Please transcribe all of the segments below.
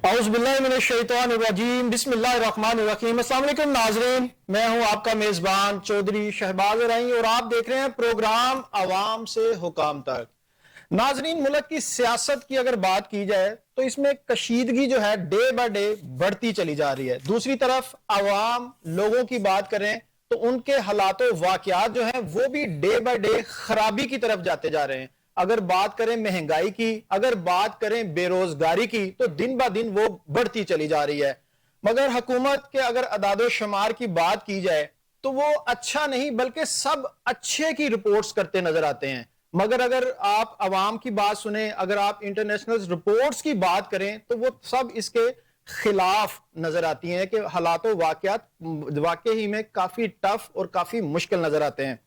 औज़ुबिल्लाहिमिनश्शैतानिर्रजीम बिस्मिल्लाहिर्रहमानिर्रहीम। अस्सलाम वालेकुम नाज़रीन, मैं हूं आपका मेज़बान चौधरी शहबाज रही और आप देख रहे हैं प्रोग्राम अवाम से हुकाम तक। नाज़रीन, मुल्क की सियासत की अगर बात की जाए तो इसमें कशीदगी जो है डे बाय डे बढ़ती चली जा रही है। दूसरी तरफ अवाम लोगों की बात करें तो उनके हालातों वाकयात जो है वो भी डे बाय डे खराबी की तरफ जाते जा रहे हैं। अगर बात करें महंगाई की, अगर बात करें बेरोजगारी की, तो दिन ब दिन वो बढ़ती चली जा रही है। मगर हुकूमत के अगर अदादो शुमार की बात की जाए तो वो अच्छा नहीं बल्कि सब अच्छे की रिपोर्ट्स करते नजर आते हैं। मगर अगर आप अवाम की बात सुने, अगर आप इंटरनेशनल रिपोर्ट्स की बात करें तो वो सब इसके खिलाफ नजर आती हैं कि हालात वाकयात वाकई ही में काफी टफ और काफी मुश्किल नजर आते हैं।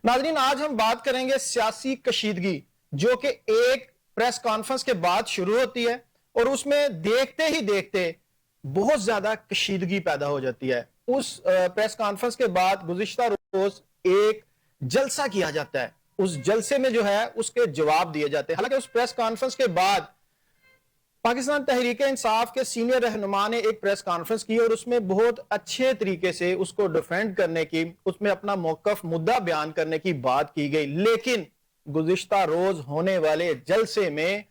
नाज़रीन, आज हम बात करेंगे सियासी कशीदगी, जो कि एक प्रेस कॉन्फ्रेंस के बाद शुरू होती है और उसमें देखते ही देखते बहुत ज्यादा कशीदगी पैदा हो जाती है। उस प्रेस कॉन्फ्रेंस के बाद गुज़िश्ता रोज एक जलसा किया जाता है। उस जलसे में जो है उसके जवाब दिए जाते हैं। हालांकि उस प्रेस कॉन्फ्रेंस के बाद पाकिस्तान तहरीक इंसाफ के सीनियर रहनुमा ने एक प्रेस कॉन्फ्रेंस की और उसमें बहुत अच्छे तरीके से उसको डिफेंड करने की, उसमें अपना मौकफ मुद्दा बयान करने की बात की गई। लेकिन गुज़िश्ता रोज होने वाले जलसे में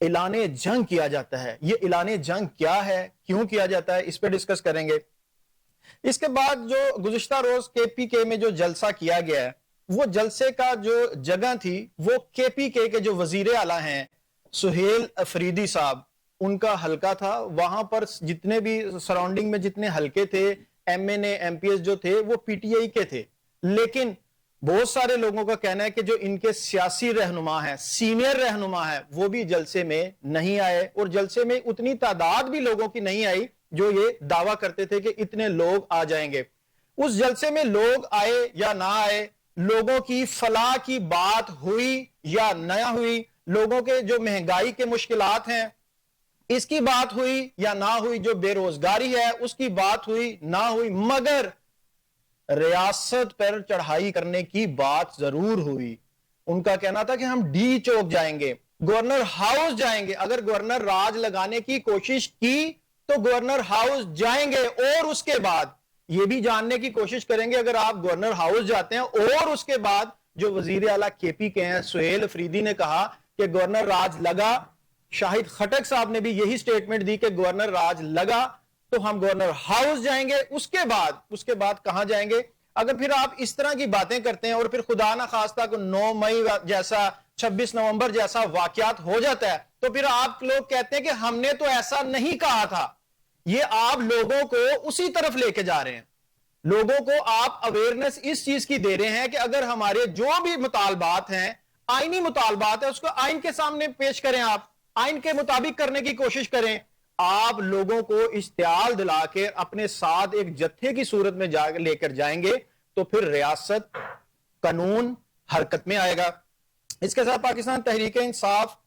ऐलाने जंग किया जाता है। ये ऐलाने जंग क्या है, क्यों किया जाता है, इस पर डिस्कस करेंगे। इसके बाद जो गुज़िश्ता रोज केपीके में जो जलसा किया गया है, वो जलसे का जो जगह थी वो केपीके के जो वजीर आला हैं सुहेल अफरीदी साहब, उनका हलका था। वहां पर जितने भी सराउंडिंग में जितने हलके थे, एमएनए एमपीएस जो थे वो पीटीआई के थे। लेकिन बहुत सारे लोगों का कहना है कि जो इनके सियासी रहनुमा है, सीनियर रहनुमा है, वो भी जलसे में नहीं आए और जलसे में उतनी तादाद भी लोगों की नहीं आई जो ये दावा करते थे कि इतने लोग आ जाएंगे। उस जलसे में लोग आए या ना आए, लोगों की फलाह की बात हुई या ना हुई, लोगों के जो महंगाई के मुश्किलात हैं इसकी बात हुई या ना हुई, जो बेरोजगारी है उसकी बात हुई ना हुई, मगर रियासत पर चढ़ाई करने की बात जरूर हुई। उनका कहना था कि हम डी चौक जाएंगे, गवर्नर हाउस जाएंगे। अगर गवर्नर राज लगाने की कोशिश की तो गवर्नर हाउस जाएंगे और उसके बाद यह भी जानने की कोशिश करेंगे, अगर आप गवर्नर हाउस जाते हैं और उसके बाद जो वजीर आला केपी के हैं सुहेल अफरीदी ने कहा कि गवर्नर राज लगा, शाहिद खटक साहब ने भी यही स्टेटमेंट दी कि गवर्नर राज लगा तो हम गवर्नर हाउस जाएंगे। उसके बाद कहां जाएंगे? अगर फिर आप इस तरह की बातें करते हैं और फिर खुदा ना खास्ता को 9 मई जैसा, 26 नवंबर जैसा वाकयात हो जाता है तो फिर आप लोग कहते हैं कि हमने तो ऐसा नहीं कहा था। ये आप लोगों को उसी तरफ लेके जा रहे हैं। लोगों को आप अवेयरनेस इस चीज की दे रहे हैं कि अगर हमारे जो भी मुतालबात हैं, आईनी मुतालबात है, उसको आइन के सामने पेश करें, आप आइन के मुताबिक करने की कोशिश करें। आप लोगों को इश्तियाल दिला के अपने साथ एक जत्थे की सूरत में जाकर लेकर जाएंगे तो फिर रियासत कानून हरकत में आएगा। इसके साथ पाकिस्तान तहरीक इंसाफ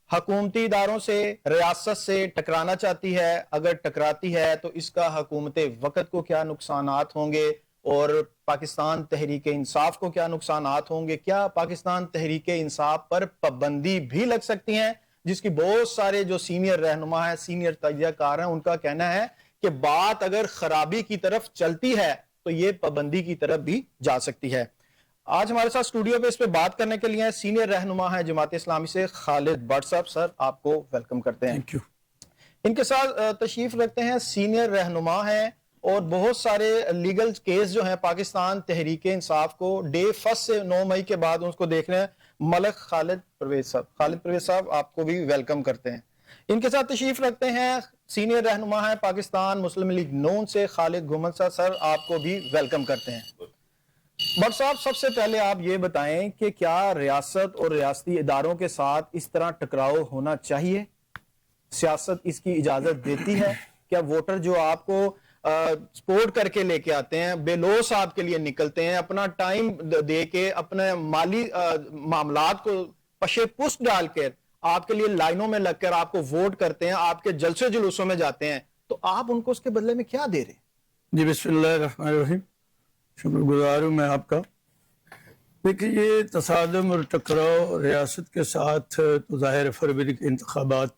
हकूमती इदारों से, रियासत से टकराना चाहती है। अगर टकराती है तो इसका हुकूमत वक्त को क्या नुकसानात होंगे और पाकिस्तान तहरीक इंसाफ को क्या नुकसानात होंगे? क्या पाकिस्तान तहरीक इंसाफ पर पाबंदी भी लग सकती हैं, जिसकी बहुत सारे जो सीनियर रहनुमा है, सीनियर तजज़ियाकार हैं, उनका कहना है कि बात अगर खराबी की तरफ चलती है तो ये पाबंदी की तरफ भी जा सकती है। आज हमारे साथ स्टूडियो पे इस पे बात करने के लिए सीनियर रहनुमा है जमात इस्लामी से खालिद भट्ट साहब। सर, आपको वेलकम करते हैं। Thank you. इनके साथ तशरीफ रखते हैं सीनियर रहनुमा हैं और बहुत सारे लीगल केस जो हैं पाकिस्तान तहरीक इंसाफ को डे 1 से 9 मई के बाद उसको देख रहे हैं, मलक खालिद परवेज साहब। खालिद परवेज साहब, आपको भी वेलकम करते हैं। इनके साथ तशरीफ रखते हैं सीनियर रहनुमा है पाकिस्तान मुस्लिम लीग नून से खालिद घुमल साहब। सर, आपको भी वेलकम करते हैं। भट्ट साहब, सबसे पहले आप ये बताएं कि क्या रियासत और रियासती इदारों के साथ इस तरह टकराव होना चाहिए? सियासत इसकी इजाजत देती है? क्या वोटर जो आपको सपोर्ट करके लेके आते हैं, बेलोस आपके लिए निकलते हैं, अपना टाइम दे के, अपने माली मामलात को पशे पुष्ट डालकर आपके लिए लाइनों में लगकर आपको वोट करते हैं, आपके जलसे जुलूसों में जाते हैं, तो आप उनको उसके बदले में क्या दे रहे हैं? जी, बिस्मिल्लाहिर्रहमानिर्रहीम। शुक्रगुजार हूँ मैं आपका। देखिए, ये तसादम और टकराव रियासत के साथ तो ज़ाहिर फरवरी के इंतखाबात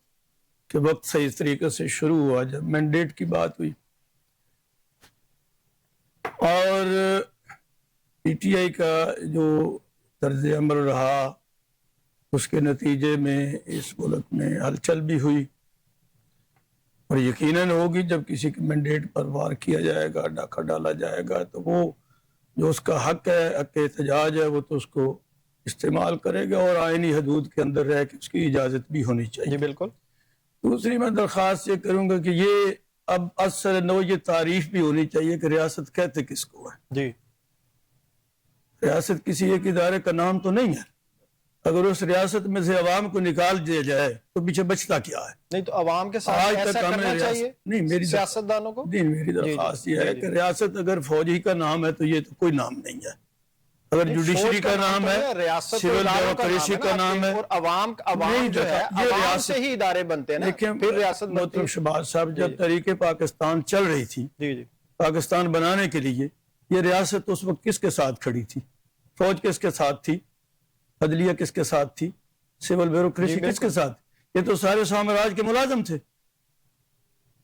के वक्त से इस तरीके से शुरू हुआ जब मैंडेट की बात हुई और पीटीआई का जो तर्ज अमल रहा उसके नतीजे में इस मुल्क में हलचल भी हुई और यकीनन होगी जब किसी के मैंडेट पर वार किया जाएगा, डाका डाला जाएगा, तो वो जो उसका हक है, हक एहतजाज है, वो तो उसको इस्तेमाल करेगा और आईनी हदूद के अंदर रह के उसकी इजाज़त भी होनी चाहिए। जी बिल्कुल। दूसरी मैं दरख्वास्त ये करूँगा कि ये अब असर नो ये तारीफ भी होनी चाहिए कि रियासत कहते किसको है। जी, रियासत किसी एक इदारे का नाम तो नहीं है। अगर उस रियासत में से अवाम को निकाल दिया जाए तो पीछे बचता क्या है? नहीं तो अवाम के साथ आज ऐसा तक हमें करना चाहिए नहीं, मेरी सियासतदानों को। नहीं, मेरी दरख्वास्त ये है जी, कि रियासत अगर फौजी का नाम है तो ये तो कोई नाम नहीं है। अगर नहीं, जुडिशरी फौज का नाम है, रियासत सिविल ब्यूरोक्रेसी का नाम है, और अवाम नहीं, जो है ये अवाम रियासत से ही इदारे बनते हैं ना, देखिए फिर रियासत बनती मोहतरम है। शहबाज साहब, जब तहरीके पाकिस्तान चल रही थी, जी जी पाकिस्तान बनाने के लिए, ये रियासत उस वक्त किसके साथ खड़ी थी? फौज किसके साथ थी? अदलिया किसके साथ थी? सिविल ब्यूरोक्रेसी किसके साथ? ये तो सारे साम्राज्य के मुलाजम थे।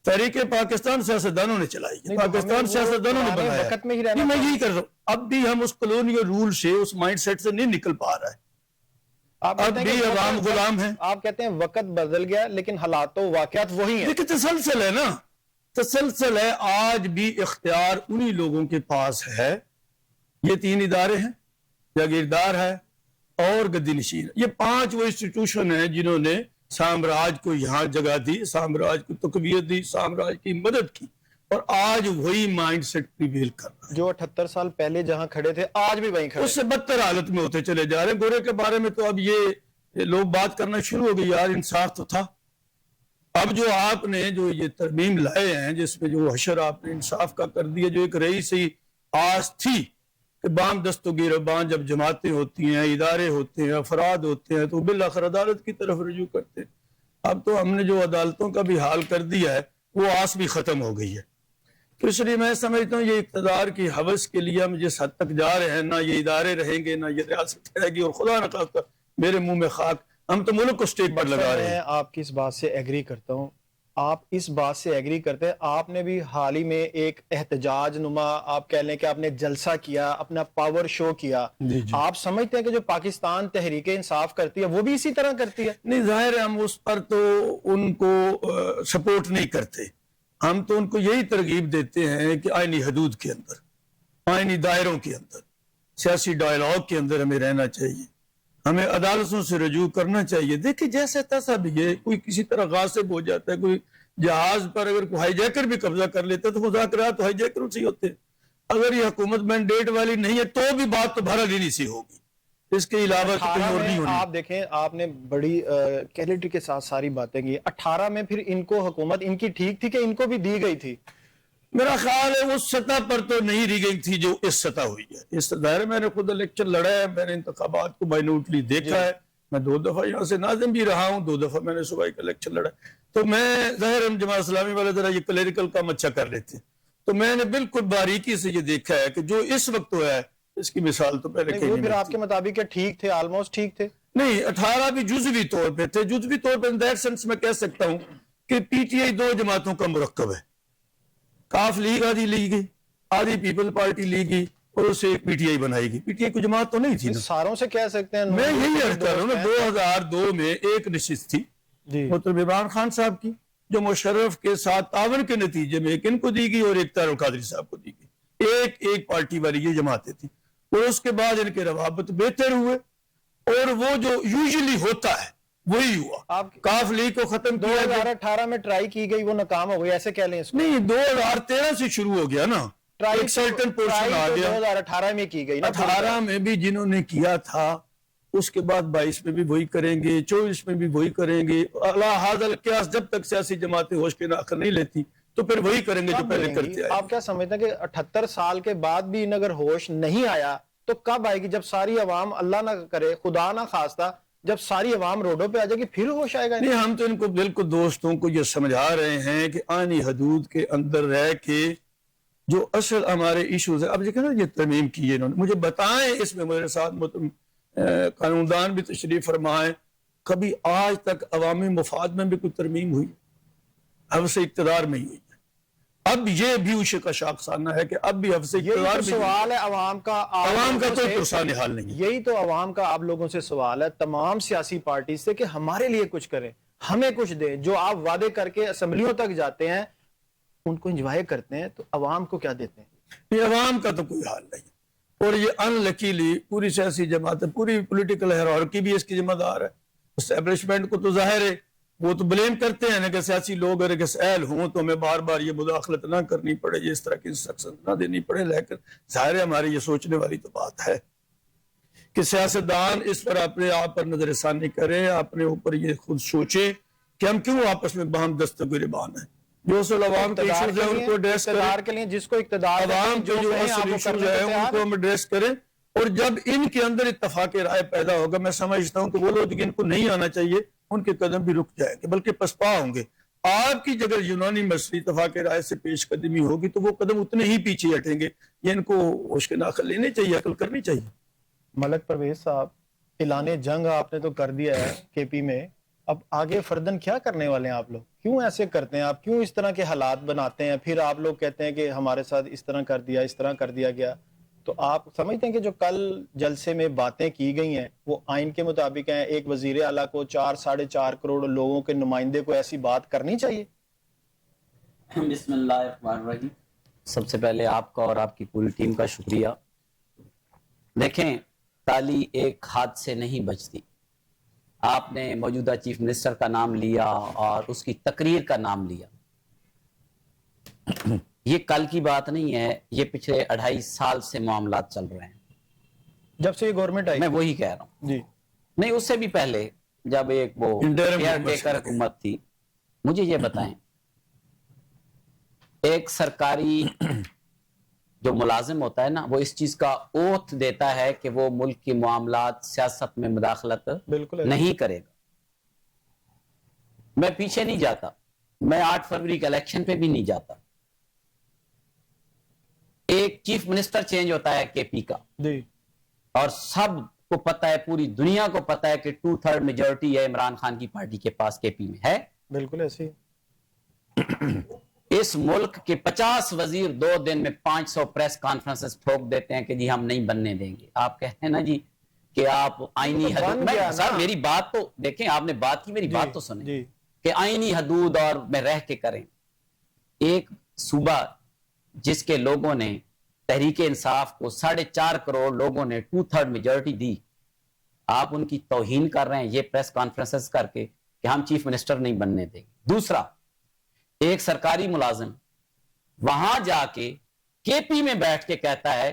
तहरीके पाकिस्तान सियासतदानों ने चलाई है, पाकिस्तान सियासतदानों ने बनाया। वक्त में ही रहना मैं यही कर रहा हूँ, अब भी हम उस कॉलोनियल रूल से, उस माइंडसेट से नहीं निकल पा रहा है। आप अब भी अवाम गुलाम है। आप कहते हैं वक्त बदल गया लेकिन हालात तो वाकयात वही है। देखिए तसलसल है ना, तसलसल है। आज भी इख्तियार उन्हीं लोगों के पास है। ये तीन इदारे हैं, जागीरदार है और गद्दी नशीन। ये पांच वो इंस्टीट्यूशन है जिन्होंने साम्राज्य को यहाँ जगह दी, साम्राज्य को तकवीयत दी, साम्राज्य की मदद की, और आज वही माइंडसेट प्रिवेल कर रहा है। जो 78 साल पहले जहां खड़े थे आज भी वहीं खड़े। उससे बदतर हालत में होते चले जा रहे हैं। गोरे के बारे में तो अब ये लोग बात करना शुरू हो गई, यार इंसाफ तो था। अब जो आपने जो ये तरमीम लाए हैं जिसमें जो हशर आपने इंसाफ का कर दिया, जो एक रईसी आस थी कि बाम दस्तो गिरबान जब जमातें होती हैं, इदारे होते हैं, अफराद होते हैं तो बिल आखिर अदालत की तरफ रुजू करते हैं। अब तो हमने जो अदालतों का भी हाल कर दिया है वो आस भी खत्म हो गई है। तो इसलिए मैं समझता हूँ ये इक़्तिदार की हवस के लिए हम जिस हद तक जा रहे हैं, ना ये इदारे रहेंगे ना ये रियासत रहेगी, और खुदा न खास्ता मेरे मुंह में खाक, हम तो मुल्क को स्टेक पर लगा रहे हैं। आपकी इस बात से एग्री करता हूँ, आप इस बात से एग्री करते हैं। आपने भी हाल ही में एक एहतजाज नुमा, आप कह लें कि आपने जलसा किया, अपना पावर शो किया। जी जी। आप समझते हैं कि जो पाकिस्तान तहरीके इंसाफ करती है वो भी इसी तरह करती है? नहीं, जाहिर है हम उस पर तो उनको सपोर्ट नहीं करते। हम तो उनको यही तरगीब देते हैं कि आईनी हदूद के अंदर, आईनी दायरों के अंदर, सियासी डायलॉग के अंदर हमें रहना चाहिए, हमें अदालतों से रजू करना चाहिए। देखिए जैसे तैसा भी है, कोई किसी तरह गासिब हो जाता है, कोई जहाज पर अगर कोई हाईजैकर भी कब्जा कर लेता है तो मुज़ाकरात तो हाईजैकरों से ही होते हैं। अगर ये हुकूमत मैंडेट वाली नहीं है तो भी बात तो भारत सी होगी, इसके अलावा तो कोई और नहीं होनी। आप देखें, आपने बड़ी क्लैरिटी के साथ सारी बातें की। 18 में फिर इनको हुकूमत इनकी ठीक थी कि इनको भी दी गई थी? मेरा ख्याल है उस सतह पर तो नहीं दी गई थी जो इस सतह हुई है। इस दायरे मैंने खुद इलेक्शन लड़ा है, मैंने इंतखाबात को माइन्यूटली देखा है, मैं 2 दफा यहाँ से नाज़िम भी रहा हूँ, 2 दफा मैंने सूबाई का इलेक्शन लड़ा। तो मैं जाहिर हम जमात इस्लामी वाले जरा ये क्लरिकल काम अच्छा कर लेते, तो मैंने बिल्कुल बारीकी से ये देखा है कि जो इस वक्त हुआ है इसकी मिसाल तो पहले कहीं नहीं। फिर आपके मुताबिक क्या ठीक थे? ऑलमोस्ट ठीक थे? नहीं, 18 भी जुजवी तौर पे थे। जुजवी तौर पर इन दैट सेंस में कह सकता हूँ कि पीटीआई 2 जमातों का मुरक्कब है। काफ लीग आधी ली गई, आधी पीपल पार्टी ली गई और उसे एक पीटीआई बनाएगी। पीटीआई की जमात तो नहीं थी ना। सारों से कह सकते हैं। मैं यही अर्ज कर रहा हूँ ना, 2002 में एक नशिस्त थी मोहतरम इमरान खान साहब की, जो मुशर्रफ के साथ तावन के नतीजे में एक इनको दी गई और एक तारुल कादरी साहब को दी गई। एक पार्टी वाली ये जमातें थी, और उसके बाद इनके रवाबत बेहतर हुए, और वो जो यूजुअली होता है वही हुआ। आप काफ लीग को खत्म किया, 2018 में ट्राई की गई, वो नाकाम हो गई, ऐसे कह लें इसको? नहीं, 2013 से शुरू हो गया ना, एक सर्टेन पोर्शन आ गया। 2018 में की गई ना। 18 में भी जिन्होंने किया था, उसके बाद 22 में भी वही करेंगे, 24 में भी वही करेंगे। जब तक सियासी जमातें होश के नाखर नहीं लेती तो फिर वही करेंगे जो पहले करते आए। आप क्या समझते हैं कि 78 साल के बाद भी इन अगर होश नहीं आया तो कब आएगी? जब सारी अवाम, अल्लाह ना करे, खुदा ना खास्ता, जब सारी अवाम रोडों पे आ जाएगी फिर होश आएगा? नहीं, हम तो इनको बिल्कुल दोस्तों को ये समझा रहे हैं कि आनी हदूद के अंदर रह के जो असल हमारे इश्यूज है। अब देखिए ना, ये तरमीम की इन्होंने, मुझे बताएं इसमें मेरे साथ कानूनदान भी तशरीफ फरमाए, कभी आज तक अवामी मुफाद में भी कोई तरमीम हुई? हफ्स इक़्तिदार में ही हुई है। अब ये भी उसे का शाखसाना है कि अब भी हफ्स यही इक़्तिदार तो में सवाल है अवाम का, अवाम का कोई पुरसान हाल नहीं है। यही तो अवाम का आप लोगों से सवाल है, तमाम सियासी पार्टी से, कि हमारे लिए कुछ करें, हमें कुछ दें। जो आप वादे करके असम्बलियों तक जाते हैं, उनको एंजॉय करते हैं, तो अवाम को क्या देते हैं? ये अवाम का तो कोई हाल नहीं। और ये अनलकीली पूरी सियासी जमात है, पूरी पॉलिटिकल हायरार्की भी इसकी जिम्मेदार है। एस्टेब्लिशमेंट को तो जाहिर है वो तो ब्लेम करते हैं ना कि सियासी लोग अगर सैल हों तो हमें बार बार ये मुदाखलत ना करनी पड़े, ये इस तरह की इंस्ट्रक्शन ना देनी पड़े। लेकिन जाहिर है हमारी ये सोचने वाली तो बात है कि सियासतदान इस पर अपने आप पर नजरसानी करें, अपने ऊपर ये खुद सोचे कि हम क्यों आपस में बहम दस्तगिरबान है। जो असल अवाम के इश्यूज है उनको एड्रेस करें, के लिए जिसको इक़्तिदार अवाम के जो असल इश्यूज है उनको हम एड्रेस करें। और जब इनके अंदर इत्तफाक राय पैदा होगा, मैं समझता हूँ कि वो लोग इनको नहीं आना चाहिए, उनके कदम भी रुक जाएंगे बल्कि पसपा होंगे। आपकी जगह यूनानी मसली इत्तफाक राय से पेश कदमी होगी तो वो कदम उतने ही पीछे हटेंगे। ये इनको होश के नाखल लेने चाहिए, अकल करनी चाहिए। मलक परवेज साहब, ऐलाने जंग आपने तो कर दिया है केपी में, अब आगे फर्दन क्या करने वाले हैं आप लोग? क्यों ऐसे करते हैं आप? क्यों इस तरह के हालात बनाते हैं? फिर आप लोग कहते हैं कि हमारे साथ इस तरह कर दिया, इस तरह कर दिया गया। तो आप समझते हैं कि जो कल जलसे में बातें की गई हैं वो आइन के मुताबिक हैं? एक वजीर आला को 4-4.5 करोड़ लोगों के नुमाइंदे को ऐसी बात करनी चाहिए? बिस्मिल्लाहिर्रहमानिर्रहीम। सबसे पहले आपका और आपकी पूरी टीम का शुक्रिया। देखें, ताली एक हाथ से नहीं बजती। आपने मौजूदा चीफ मिनिस्टर का नाम लिया और उसकी तकरीर का नाम लिया। ये कल की बात नहीं है, ये पिछले 2.5 साल से मामलात चल रहे हैं, जब से ये गवर्नमेंट आई। मैं वही कह रहा हूं जी, नहीं, उससे भी पहले जब एक वो केयरटेकर हुकूमत थी। मुझे ये बताएं, एक सरकारी जो मुलाजिम होता है ना, वो इस चीज का ओथ देता है कि वो मुल्क की मामलात, सियासत में मुदाखलत बिल्कुल नहीं करेगा। मैं पीछे नहीं जाता, मैं 8 फरवरी के इलेक्शन पे भी नहीं जाता। एक चीफ मिनिस्टर चेंज होता है केपी का जी, और सब को पता है, पूरी दुनिया को पता है कि 2/3 मेजोरिटी है इमरान खान की पार्टी के पास केपी में है। बिल्कुल ऐसे इस मुल्क के 50 वजीर 2 दिन में 500 प्रेस कॉन्फ्रेंसेस ठोक देते हैं कि जी हम नहीं बनने देंगे। आप कहते हैं ना जी कि आप आईनी हदूद, सर मेरी बात तो देखें, आपने बात की, मेरी बात तो सुने कि आईनी हदूद और में रह के करें। एक सूबा जिसके लोगों ने तहरीक इंसाफ को 4.5 करोड़ लोगों ने 2/3 मेजोरिटी दी, आप उनकी तौहीन कर रहे हैं ये प्रेस कॉन्फ्रेंसेस करके कि हम चीफ मिनिस्टर नहीं बनने देंगे। दूसरा, एक सरकारी मुलाजिम वहां जाके केपी में बैठ के कहता है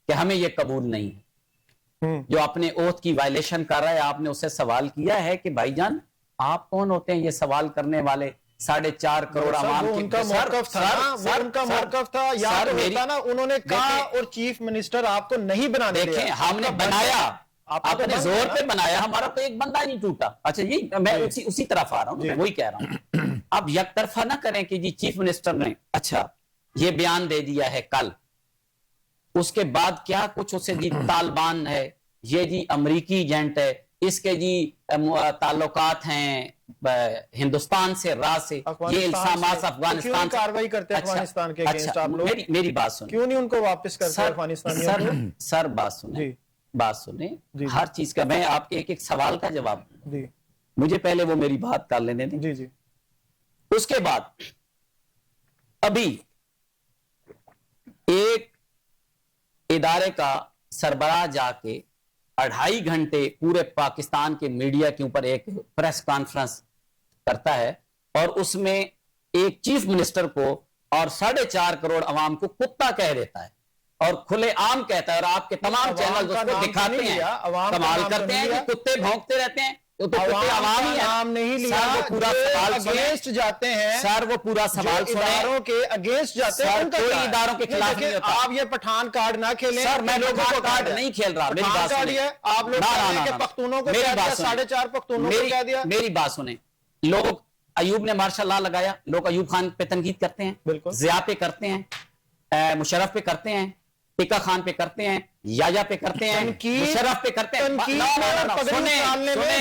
कि हमें यह कबूल नहीं है, जो अपने ओथ की वायलेशन कर रहा है। आपने उससे सवाल किया है कि भाईजान आप कौन होते हैं ये सवाल करने वाले? 4.5 करोड़ आवाम के उनका मौकफ था ना, वो उनका मौकफ था, या तो होता ना, उन्होंने कहा और चीफ मिनिस्टर आपको नहीं बनाने दिया। देखें, हमने बनाया, अपने जोर पे बनाया, हमारा तो एक बंदा नहीं टूटा। अच्छा, ये मैं उसी तरफ आ रहा हूं, मैं वही कह रहा हूं। अब यकतरफा ना करें कि जी चीफ मिनिस्टर ने अच्छा ये बयान दे दिया है कल, उसके बाद क्या कुछ उसे जी तालिबान है, ये जी अमरीकी एजेंट है, इसके जी ताल्लुकात हैं हिंदुस्तान से, राज से, ये इल्जामात अफगानिस्तान से कार्रवाई करते हैं अफगानिस्तान के अगेंस्ट। आप लोग मेरी बात सुनिए, क्यों नहीं उनको वापस करते अफगानिस्तान? सर बात सुने, हर चीज का मैं आपके एक सवाल का जवाब दूं। मुझे पहले वो मेरी बात कर लेने दें। जी जी। उसके बाद अभी एक इदारे का सरबराह जाके 2.5 घंटे पूरे पाकिस्तान के मीडिया के ऊपर एक प्रेस कॉन्फ्रेंस करता है और उसमें एक चीफ मिनिस्टर को और 4.5 करोड़ अवाम को कुत्ता कह देता है और खुले आम कहता है, और आपके तमाम चैनल उसको दिखाते हैं, कमाल करते हैं कि कुत्ते भौंकते रहते हैं। तो कुत्ते आवाम ही नाम नहीं लिया, वो पूरा सवाल अगेंस्ट जाते हैं सर, वो पूरा सवाल इदारों के अगेंस्ट जाते हैं, कोई इदारों के खिलाफ नहीं होता। आप ये पठान कार्ड ना खेलें सर, मैं पठान कार्ड नहीं खेल रहा। मेरी बात सुनिए, आप लोग पख्तूनों को 4.5 पख्तूनों को कह दिया। मेरी बात सुने, लोग अयूब ने मार्शल लॉ लगाया, लोग अयूब खान पे तनकीद करते हैं, जिया पे करते हैं, मुशर्रफ पे करते हैं, टिक्का खान पे करते हैं, याया पे करते हैं, मुशर्रफ पे करते हैं।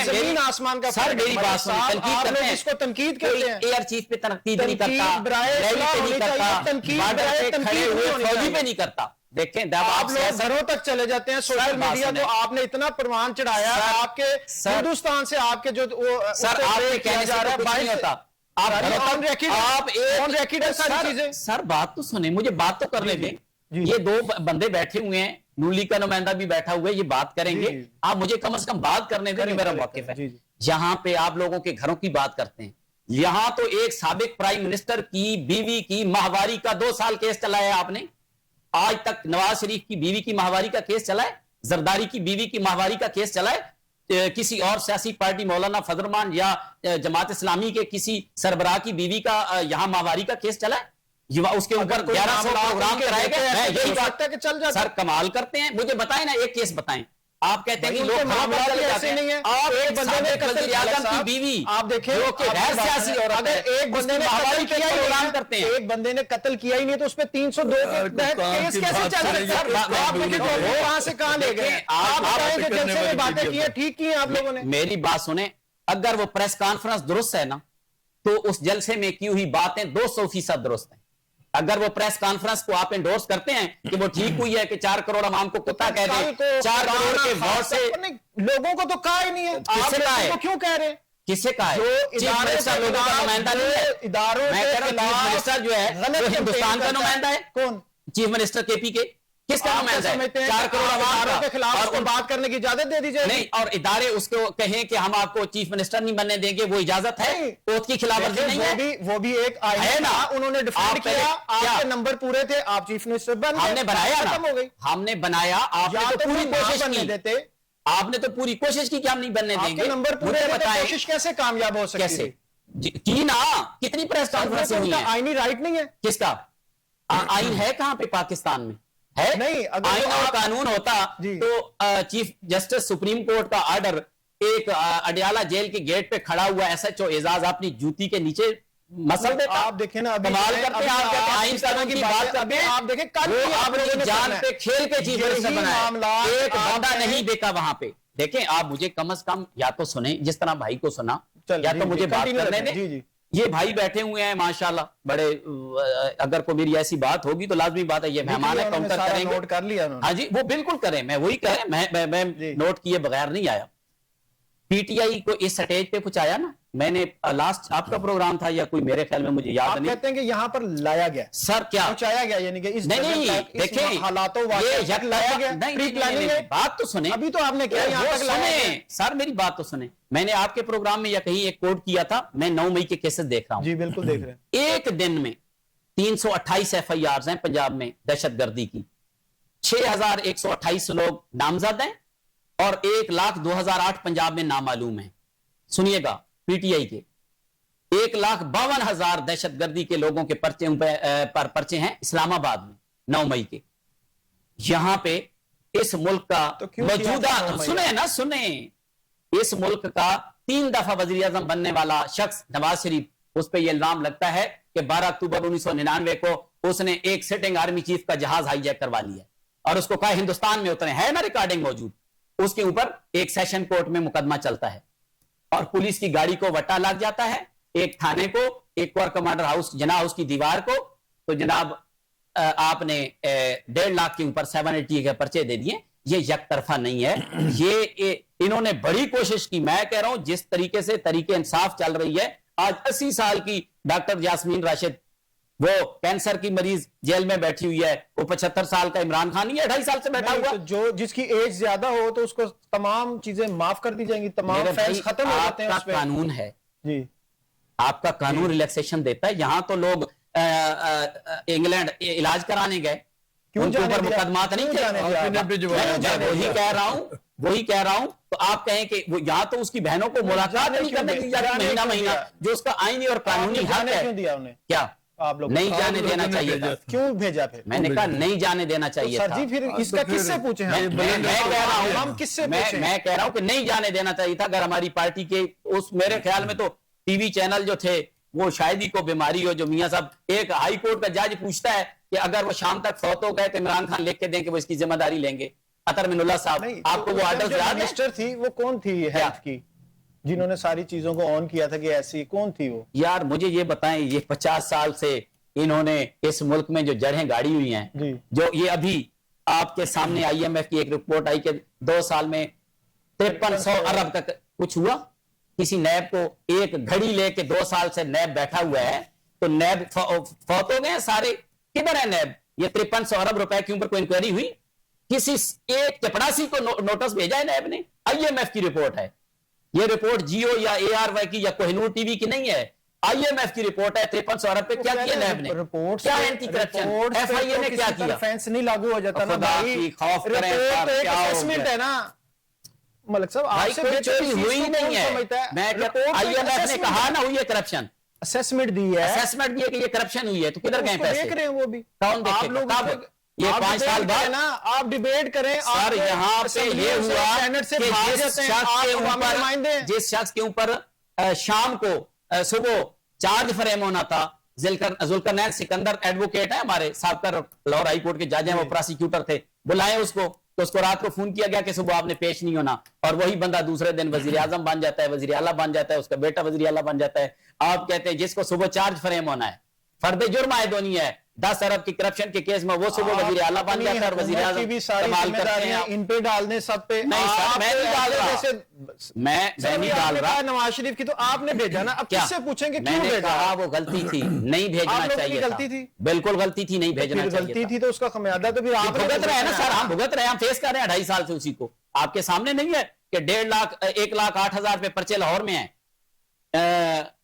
जमीन आसमान का सर मेरी बात सुनिए, तनकीद करते हैं, इसको तनकीद करते हैं। एयर चीफ पे तनकीद नहीं करता, रैली पे नहीं करता, बॉर्डर पे खड़े हुए फौजी पे नहीं करता। देखें आप लोग घरों तक चले जाते हैं, सोशल मीडिया को आपने इतना प्रमाण चढ़ाया, आपके हिंदुस्तान से आपके जो सर आपके कहने जा रहा है बात नहीं होता, सर बात तो सुने, मुझे बात तो करने दें। ये दो बंदे बैठे हुए हैं, नूली का नुमाइंदा भी बैठा हुआ है, ये बात करेंगे, आप मुझे कम से कम बात करने दें, मेरा मौक़िफ़ है। यहां पे आप लोगों के घरों की बात करते हैं, यहां तो एक साबिक प्राइम मिनिस्टर की बीवी की माहवारी का 2 साल केस चलाया आपने। आज तक नवाज शरीफ की बीवी की माहवारी का केस चला है, जरदारी की बीवी की माहवारी का केस चला है, किसी और सियासी पार्टी मौलाना फजलरमान या जमात इस्लामी के किसी सरबराह की बीवी का यहां माहवारी का केस चला है, उसके ऊपर 1100 प्रोग्राम कराए गए। मैं यही बात है कि चल जाता, सर कमाल करते हैं। मुझे बताएं ना, एक केस बताएं। आप कहते हैं कि लोग ऐसे नहीं है। आप एक बंदे ने वज़ीर आज़म की बीवी, आप देखें गैर सियासी औरत, अगर एक बंदे ने माहवारी पे प्रोग्राम करते हैं, एक बंदे ने कत्ल किया ही नहीं तो उस पे 302 के तहत केस कैसे चल सकता है? आप देखिए कहां से कहां ले गए। आप बताएं कि जलसे में बातें की है, ठीक की है आप लोगों ने। मेरी बात सुने, अगर वो प्रेस कॉन्फ्रेंस दुरुस्त है ना, तो उस जलसे में की हुई बातें 200% दुरुस्त है। अगर वो प्रेस कॉन्फ्रेंस को आप एंडोर्स करते हैं कि वो ठीक हुई है कि 4 करोड़ आवाम को कुत्ता कह दे, 4 करोड़ के वोट से लोगों को तो कहा ही नहीं है, किससे कहा है? क्यों कह रहे हैं? किससे कहा है? चीफ मिनिस्टर लोगों का नुमाइंदा नहीं है। इदारों मैं कह रहा हूं चीफ मिनिस्टर जो है वो हिंदुस्तान का नुमाइंदा है। कौन? चीफ मिनिस्टर केपी के किसका नुमाइंदा है? 4 करोड़ आवाम के खिलाफ उसको बात करने की इजाजत दे दी जाए नहीं, और इदारे उसको कहें कि हम आपको चीफ मिनिस्टर नहीं बनने देंगे, वो इजाजत है? ओथ की खिलाफवर्जी नहीं है? वो भी एक आईन है ना, उन्होंने डिफेंड किया, आपके नंबर पूरे थे, आप चीफ मिनिस्टर बन गए, हमने बनाया ना, हो गई, हमने बनाया, आपने तो पूरी कोशिश नहीं देते, आपने तो पूरी कोशिश की कि हम नहीं बनने देंगे, नंबर पूरे बताएं, कोशिश कैसे कामयाब हो सकती है? की ना, कितनी प्रेस कॉन्फ्रेंस हुई है? आईनी राइट नहीं है किसका? आईन है कहां पे पाकिस्तान में? है नहीं। आईन और कानून होता तो चीफ जस्टिस सुप्रीम कोर्ट का ऑर्डर एक अडियाला जेल के गेट पे खड़ा हुआ SHO एजाज अपनी जूती के नीचे मसल देता। आप देखें ना, कमाल करते हैं, आप कहते हैं आईन कानून की बात करते हैं, आप देखें कल आपने जान पे खेल के चीफ मिनिस्टर बनाया, एक बंदा नहीं देखा वहां पे। देखें आप मुझे कम से कम या तो सुने, जिस तरह भाई को सुना, या तो मुझे बात करने दें। ये भाई बैठे हुए हैं माशाल्लाह बड़े, अगर कोई मेरी ऐसी बात होगी तो लाजमी बात है ये मेहमान है, काउंटर करेंगे। नोट कर लिया उन्होंने। हाँ जी, वो बिल्कुल करें, मैं वही करें, मैं नोट किए बगैर नहीं आया। पीटीआई को इस स्टेज पे कुछ आया ना, मैंने लास्ट आपका प्रोग्राम था या कोई, मेरे ख्याल में मुझे याद नहीं, कहते हैं कि यहाँ पर लाया गया सर, क्या पहुंचाया गया, यानी कि इस नहीं देखें हालातों ये लाया गया, प्री प्लानिंग है। बात तो सुने, अभी तो आपने क्या यहाँ तक लाए सर, मेरी बात तो सुने। मैंने आपके प्रोग्राम में या कहीं एक कोट किया था, मैं 9 मई के केसेस देख रहा हूं। जी बिल्कुल देख रहे हैं। एक दिन में 328 FIRs हैं पंजाब में दहशतगर्दी की, 6128 लोग नामजद हैं और 1,02,008 पंजाब में नामालूम है। सुनिएगा, पीटीआई के 1,52,000 दहशतगर्दी के लोगों के पर्चे पर पर्चे हैं इस्लामाबाद में 9 मई के। यहां पे इस मुल्क का तो मौजूदा, सुने ना सुने, इस मुल्क का 3 दफा वजीर आजम बनने वाला शख्स नवाज शरीफ, उस पर यह इल्जाम लगता है कि 12 अक्टूबर 1999 को उसने एक सिटिंग आर्मी चीफ का जहाज हाईजैक करवा लिया और उसको कहा हिंदुस्तान में उतरे, है ना रिकॉर्डिंग मौजूद। उसके ऊपर एक सेशन कोर्ट में मुकदमा चलता है और पुलिस की गाड़ी को वट्टा लग जाता है, एक थाने को, एक कोर कमांडर हाउस जना हाउस की दीवार को। तो जनाब आपने 1.5 लाख के ऊपर 780 के पर्चे दे दिए। ये एक तरफा नहीं है, ये इन्होंने बड़ी कोशिश की। मैं कह रहा हूं जिस तरीके से तरीके इंसाफ चल रही है, आज 80 साल की डॉक्टर यास्मीन राशिद, वो कैंसर की मरीज जेल में बैठी हुई है, वो 75 साल का इमरान खान ही 2.5 साल से बैठा हुआ। तो जो जिसकी एज ज्यादा हो तो उसको तमाम चीजें माफ कर दी जाएंगी, तमाम फैंस खत्म हो जाते हैं। आपका कानून है जी, आपका कानून रिलैक्सेशन देता है। यहां तो लोग इंग्लैंड इलाज कराने गए, उनके ऊपर मुकदमा नहीं वही कह रहा हूं। तो आप कहें कि वो यहां तो उसकी बहनों को मुलाकात नहीं करने दी जाती महीना, जो उसका आईनी और कानूनी हक है। क्या आप लोग नहीं जाने देना चाहिए था? क्यों भेजा फिर? मैंने कहा नहीं जाने देना चाहिए था। जी फिर इसका किससे पूछे? मैं कह रहा हूं, हम किससे पूछें? मैं कह रहा हूं कि नहीं जाने देना चाहिए था। अगर हमारी पार्टी के उस, मेरे ख्याल में तो टीवी चैनल जो थे वो शायद ही को बीमारी हो, जो मियां साहब, एक हाई कोर्ट का जज पूछता है कि अगर वो शाम तक फौत हो गए तो इमरान खान लिख के दें कि वो इसकी जिम्मेदारी लेंगे। अतर मिनुल्लाह साहब, नहीं, आपको वो ऑर्डर याद है? मिनिस्टर थी वो कौन थी हेल्थ की, जिन्होंने सारी चीजों को ऑन किया था कि ऐसी कौन थी वो? यार मुझे ये बताएं, ये 50 साल से इन्होंने इस मुल्क में जो जड़ें गाड़ी हुई हैं, जो ये अभी आपके सामने IMF की एक रिपोर्ट आई कि 2 साल में 5300 अरब तक कुछ हुआ। किसी नैब को एक घड़ी लेके 2 साल से नैब बैठा हुआ है, तो नैब फौत हो गए हैं सारे। किधर है नैब? ये 5300 अरब रुपए के ऊपर कोई इंक्वायरी हुई? किसी एक चपड़ासी को नोटिस भेजा है नैब ने? IMF की रिपोर्ट है ये। रिपोर्ट जियो या ARY की या कोहिनूर टीवी की नहीं है, IMF की रिपोर्ट है। 5300 अरब पे क्या किया नैब ने? क्या एंटी करप्शन FIA ने क्या किया? फैंस नहीं लागू हो जाता ना भाई, खौफ करें रिपोर्ट एक असेसमेंट है ना मलिक साहब, आपसे कोई चोरी हुई नहीं है। मैं IMF ने कहा ना हुई है करप्शन, असेसमेंट दी है, असेसमेंट दी है कि ये करप्शन हुई है, तो किधर गए पैसे? देख रहे हैं वो भी, कौन देखेगा? कब? ये 5 साल बाद ना आप डिबेट करें सर। यहाँ पे ये हुआ कि जिस शख्स के ऊपर शाम को सुबह चार्ज फ्रेम होना था, जुल्करनैन सिकंदर एडवोकेट है हमारे, साबका लाहौर हाई कोर्ट के जज हैं, वो प्रोसिक्यूटर थे, बुलाए उसको, तो उसको रात को फोन किया गया कि सुबह आपने पेश नहीं होना, और वही बंदा दूसरे दिन वजीर आजम बन जाता है, वजीर आला बन जाता है, उसका बेटा वजीर आला बन जाता है। आप कहते हैं जिसको सुबह चार्ज फ्रेम होना है, फर्द जुर्म आयदोनी है, 10 अरब की करप्शन के केस में वो सुबह वजीर आला बन जाता है और वजीर आजम भी सारी जिम्मेदारियां इन पे डालने सब पे। नहीं सर, मैं नहीं डाल रहा नवाज शरीफ की, तो आपने भेजा ना, अब किससे पूछेंगे क्यों भेजा? कहा वो गलती थी, नहीं भेजना चाहिए, गलती थी, बिल्कुल गलती थी, नहीं भेजना चाहिए। गलती थी तो उसका खमियाजा तो फिर आप भुगत रहे हैं ना सर, हम भुगत रहे हैं, हम फेस कर रहे हैं 2.5 साल से उसी को। आपके सामने नहीं है कि 1,08,000 पे पर्चे लाहौर में है,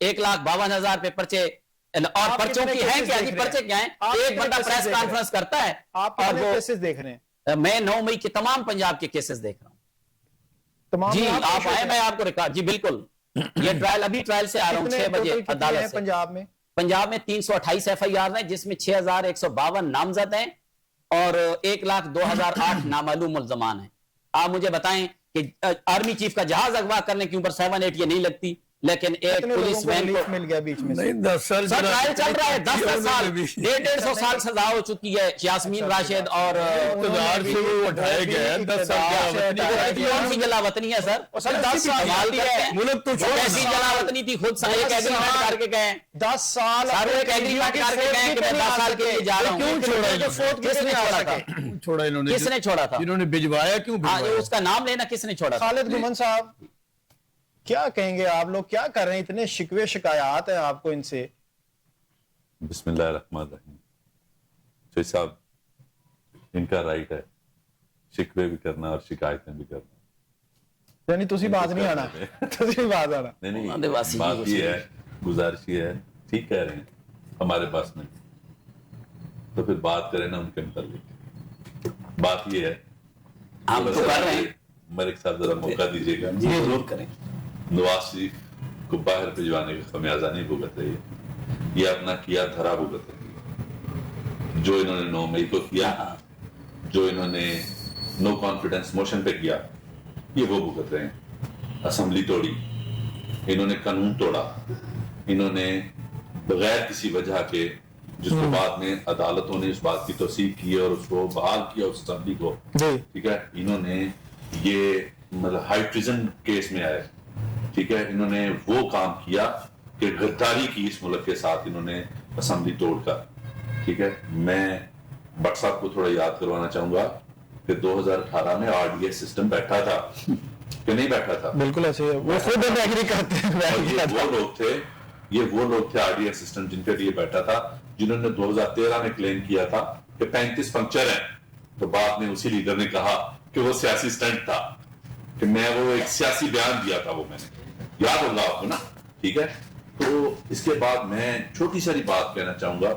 1,52,000 पे पर्चे, और पर्चों की है क्या जी? पर्चे क्या है? एक बंदा प्रेस कॉन्फ्रेंस करता है आप और वो केसेस देख रहे हैं। मैं 9 मई के तमाम पंजाब के केसेस देख रहा हूं जी। आप आए, मैं आपको रिकॉर्ड जी, बिल्कुल ये ट्रायल, अभी ट्रायल से आ रहा हूं 6 बजे अदालत से। पंजाब में 328 FIR हैं, जिसमें 6,152 नामजद हैं और 1,02,008 नामालूम मुल्ज़मान हैं। आप मुझे बताएं कि आर्मी चीफ का जहाज अगवा करने के ऊपर 7-8 ये नहीं लगती, लेकिन एक पुलिस वैन को मिल गया बीच में नहीं, 10 साल ट्रायल चल रहा है, 10 साल, 150 साल सजा हो चुकी है यास्मीन राशिद और से वो उठाया गया है। 10 साल कौन सी जलावतनी है सर? 10 साल मुल्क तो कैसी जलावतनी थी? खुद एक एग्रीमेंट करके गए, 10 साल एक एग्रीमेंट करके गए कि मैं 10 साल के लिए जा रहा हूँ। क्यों छोड़ा? किसने छोड़ा था? छोड़ा इन्होंने, किसने छोड़ा था? इन्होंने भिजवाया क्यों? उसका नाम लेना, किसने छोड़ा? खालिद गुमन साहब, क्या कहेंगे आप लोग, क्या कर रहे हैं? इतने शिकवे शिकायत है आपको इनसे। बिस्मिल्लाहिर्रहमानिर्रहीम। तो साहब, इनका राइट है शिकवे भी करना और शिकायतें भी करना, यानी तुसी बात नहीं आना तुसी बात आना नहीं, बात ये है, गुजारिश ये है, ठीक कह रहे हैं, हमारे पास में तो फिर बात करें ना उनके मुताबिक। बात ये है, हम तो कर रहे हैं, मलिक साहब जरा मौका दीजिएगा। जी जरूर करें। नवाज शरीफ को बाहर भिजवाने का खमियाजा नहीं भुगत रही है, ये अपना किया धरा भुगत रही है। जो इन्होंने 9 मई को किया, जो इन्होंने नो कॉन्फिडेंस मोशन पे किया, ये वो भुगत रहे हैं। असेंबली तोड़ी इन्होंने, कानून तोड़ा इन्होंने बगैर किसी वजह के, जिसके बाद में अदालतों ने इस बात की तौसीक की और उसको बहाल किया उस असेंबली को, ठीक है। इन्होंने ये मतलब हाई ट्रिजन केस में आए, ठीक है, इन्होंने वो काम किया कि गद्दारी की इस मुल्क के साथ इन्होंने असेंबली तोड़कर, ठीक है। मैं भट्ट साहब को थोड़ा याद करवाना चाहूंगा कि 2018 में RDS सिस्टम बैठा था कि नहीं बैठा था? बिल्कुल ऐसे वो खुद एग्री करते हैं। ये वो लोग थे RDS सिस्टम जिनके लिए बैठा था, जिन्होंने 2013 में क्लेम किया था कि 35 पंक्चर हैं, तो बाद में उसी लीडर ने कहा कि वो सियासी स्टंट था, कि मैं वो एक सियासी बयान दिया था, वो मैंने, याद होगा आपको ना, ठीक है। तो इसके बाद मैं छोटी सारी बात कहना चाहूंगा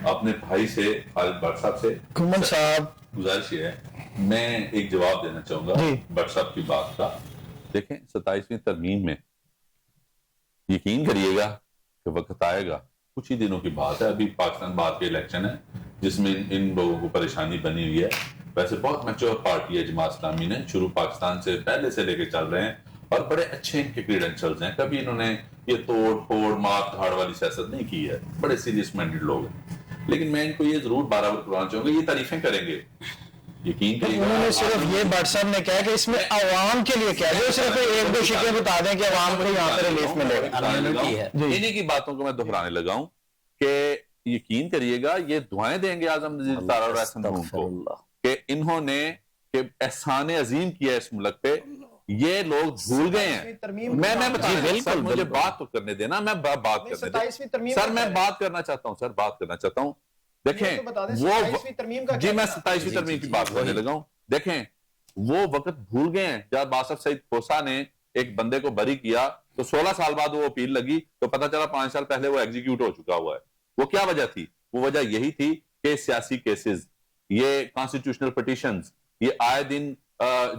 अपने भाई से, खालिद भट्ट साहब से। गुमन साहब, गुजारिश ये है, मैं एक जवाब देना चाहूंगा भट्ट साहब की बात का। देखें, 27वीं तरमीम में यकीन करिएगा कि वक्त आएगा, कुछ ही दिनों की बात है, अभी पाकिस्तान बाद के इलेक्शन है जिसमें इन लोगों को परेशानी बनी हुई है। वैसे बहुत मैच्योर पार्टी है जमात इस्लामी ने, शुरू पाकिस्तान से पहले से लेके चल रहे हैं और बड़े अच्छे इनके क्रीडेंशियल्स हैं, कभी इन्होंने ये तोड़ फोड़ मार धाड़ वाली सियासत नहीं की है, बड़े सीरियस माइंडेड लोग हैं। लेकिन मैं इनको ये जरूर बार-बार करवाना चाहूंगा, ये तारीफें करेंगे, यकीन करिएगा। उन्होंने सिर्फ ये भट्ट साहब ने कहा कि इसमें अवाम के लिए क्या, जो सिर्फ एक दो शिके बता दें कि अवाम को यहाँ पे रिलीफ मिलेगा। इन्हीं की बातों को मैं दोहराने लगा हूं कि यकीन करिएगा ये दुआएं देंगे आजम नजीर तारा और एहसन को कि इन्होंने एहसान अजीम किया इस मुल्क पे, ये लोग भूल गए हैं। मैं बता, मुझे बात तो करने देना, मैं बात करने देना सर, मैं बात करना चाहता हूं सर, बात करना चाहता हूं। देखें वो जी, मैं 27वीं तरमीम की बात करने लगा हूं। देखें वो वक्त भूल गए हैं जब बासफ सईद खोसा ने एक बंदे को बरी किया तो 16 साल बाद वो अपील लगी तो पता चला 5 साल पहले वो एग्जीक्यूट हो चुका हुआ है। वो क्या वजह थी? वो वजह यही थी कि सियासी केसेस, ये कॉन्स्टिट्यूशनल पिटीशंस, ये आए दिन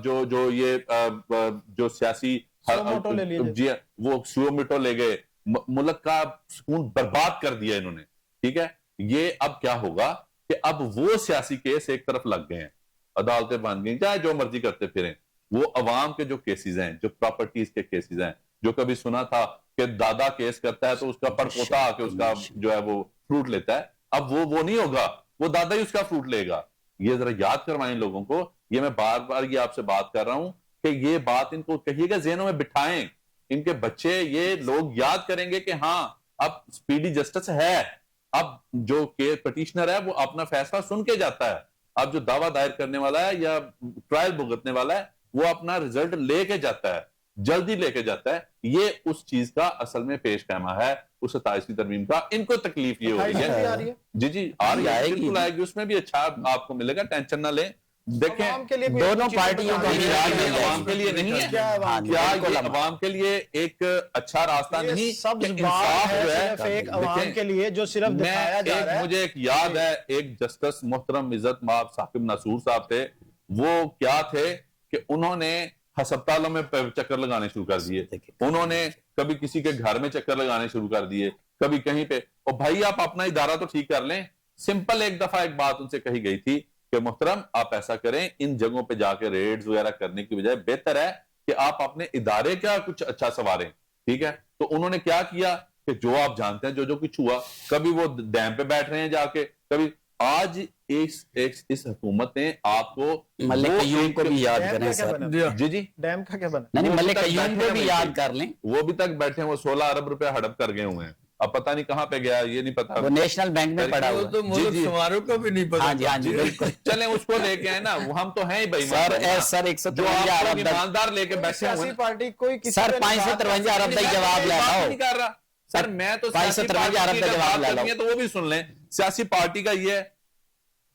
जो सियासी जी वो सुओमिटो ले गए, मुल्क का सुकून बर्बाद कर दिया इन्होंने। ठीक है, ये अब क्या होगा कि अब वो सियासी केस एक तरफ लग गए हैं, अदालतें बन गई, चाहे जो मर्जी करते फिरें। वो अवाम के जो केसेस हैं, जो प्रॉपर्टीज के केसेस हैं, जो कभी सुना था कि दादा केस करता है तो उसका परपोता आके उसका जो है वो फ्रूट लेता है, अब वो नहीं होगा, वो दादा ही उसका फ्रूट लेगा। ये जरा याद करवाएं लोगों को, ये मैं बार बार ये आपसे बात कर रहा हूं कि ये बात इनको कहिएगा, ज़हनों में बिठाएं, इनके बच्चे, ये लोग याद करेंगे कि हाँ अब स्पीडी जस्टिस है, अब जो के पिटिशनर है वो अपना फैसला सुन के जाता है, अब जो दावा दायर करने वाला है या ट्रायल भुगतने वाला है वो अपना रिजल्ट लेके जाता है, जल्दी लेके जाता है। ये उस चीज का असल में पेश पैमा है उस 27वीं तरमीम का। इनको तकलीफ ये हो रही है जी आ रही है, बिल्कुल आएगी, उसमें भी अच्छा आपको मिलेगा, टेंशन ना लें। देखें दोनों पार्टियों का अवाम के लिए नहीं है क्या ये अवाम के लिए एक अच्छा रास्ता नहीं, इंसाफ जो है एक अवाम के लिए जो सिर्फ दिखाया जा रहा है। मुझे एक याद है, एक जस्टिस मोहतरम इज्जत माब साकिब नसूर साहब थे, वो क्या थे कि उन्होंने अस्पतालों में चक्कर लगाने शुरू कर दिए, उन्होंने कभी किसी के घर में चक्कर लगाने शुरू कर दिए, कभी कहीं पे। और भाई आप अपना इदारा तो ठीक कर लें। सिंपल एक दफा एक बात उनसे कही गई थी कि मोहतरम आप ऐसा करें, इन जगहों पे जाके रेड्स वगैरह करने की बजाय बेहतर है कि आप अपने इदारे क्या कुछ अच्छा सवारें। ठीक है, तो उन्होंने क्या किया कि जो आप जानते हैं जो कुछ हुआ, कभी वो डैम पे बैठ रहे हैं जाके, कभी आज इस हुकूमत ने आपको मलिक कयूम को भी याद करें सर। जी डैम का क्या बना? नहीं, मलिक कयूम को भी याद कर लें, वो भी तक बैठे हैं, वो 16 अरब रुपए हड़प कर गए हुए हैं, अब पता नहीं कहां पे गया, ये नहीं पता, वो नेशनल बैंक में पड़ा हुआ तो मुल्क समारोह को भी नहीं पता। हाँ जी बिल्कुल। चलें उसको लेके आए ना, वो हम तो हैं ही भाई सर 153 अरब ईमानदार लेके बैठे हुए पार्टी कोई सर 553 अरब का जवाब ले आओ। नहीं कर रहा सर, मैं तो 553 अरब का जवाब ले लो, तो वो भी सुन लें। सियासी पार्टी का ये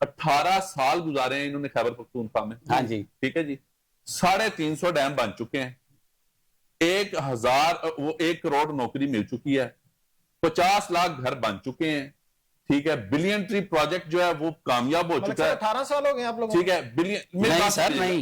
18 साल गुजारे हैं इन्होंने खैबर पख्तूनख्वा में। हाँ जी, ठीक है जी, 350 डैम बन चुके हैं, 1 करोड़ नौकरी मिल चुकी है, 50 लाख घर बन चुके हैं। ठीक है, बिलियन ट्री प्रोजेक्ट जो है वो कामयाब हो चुका है। 18 साल हो गए आप लोगों। ठीक है, बिलियन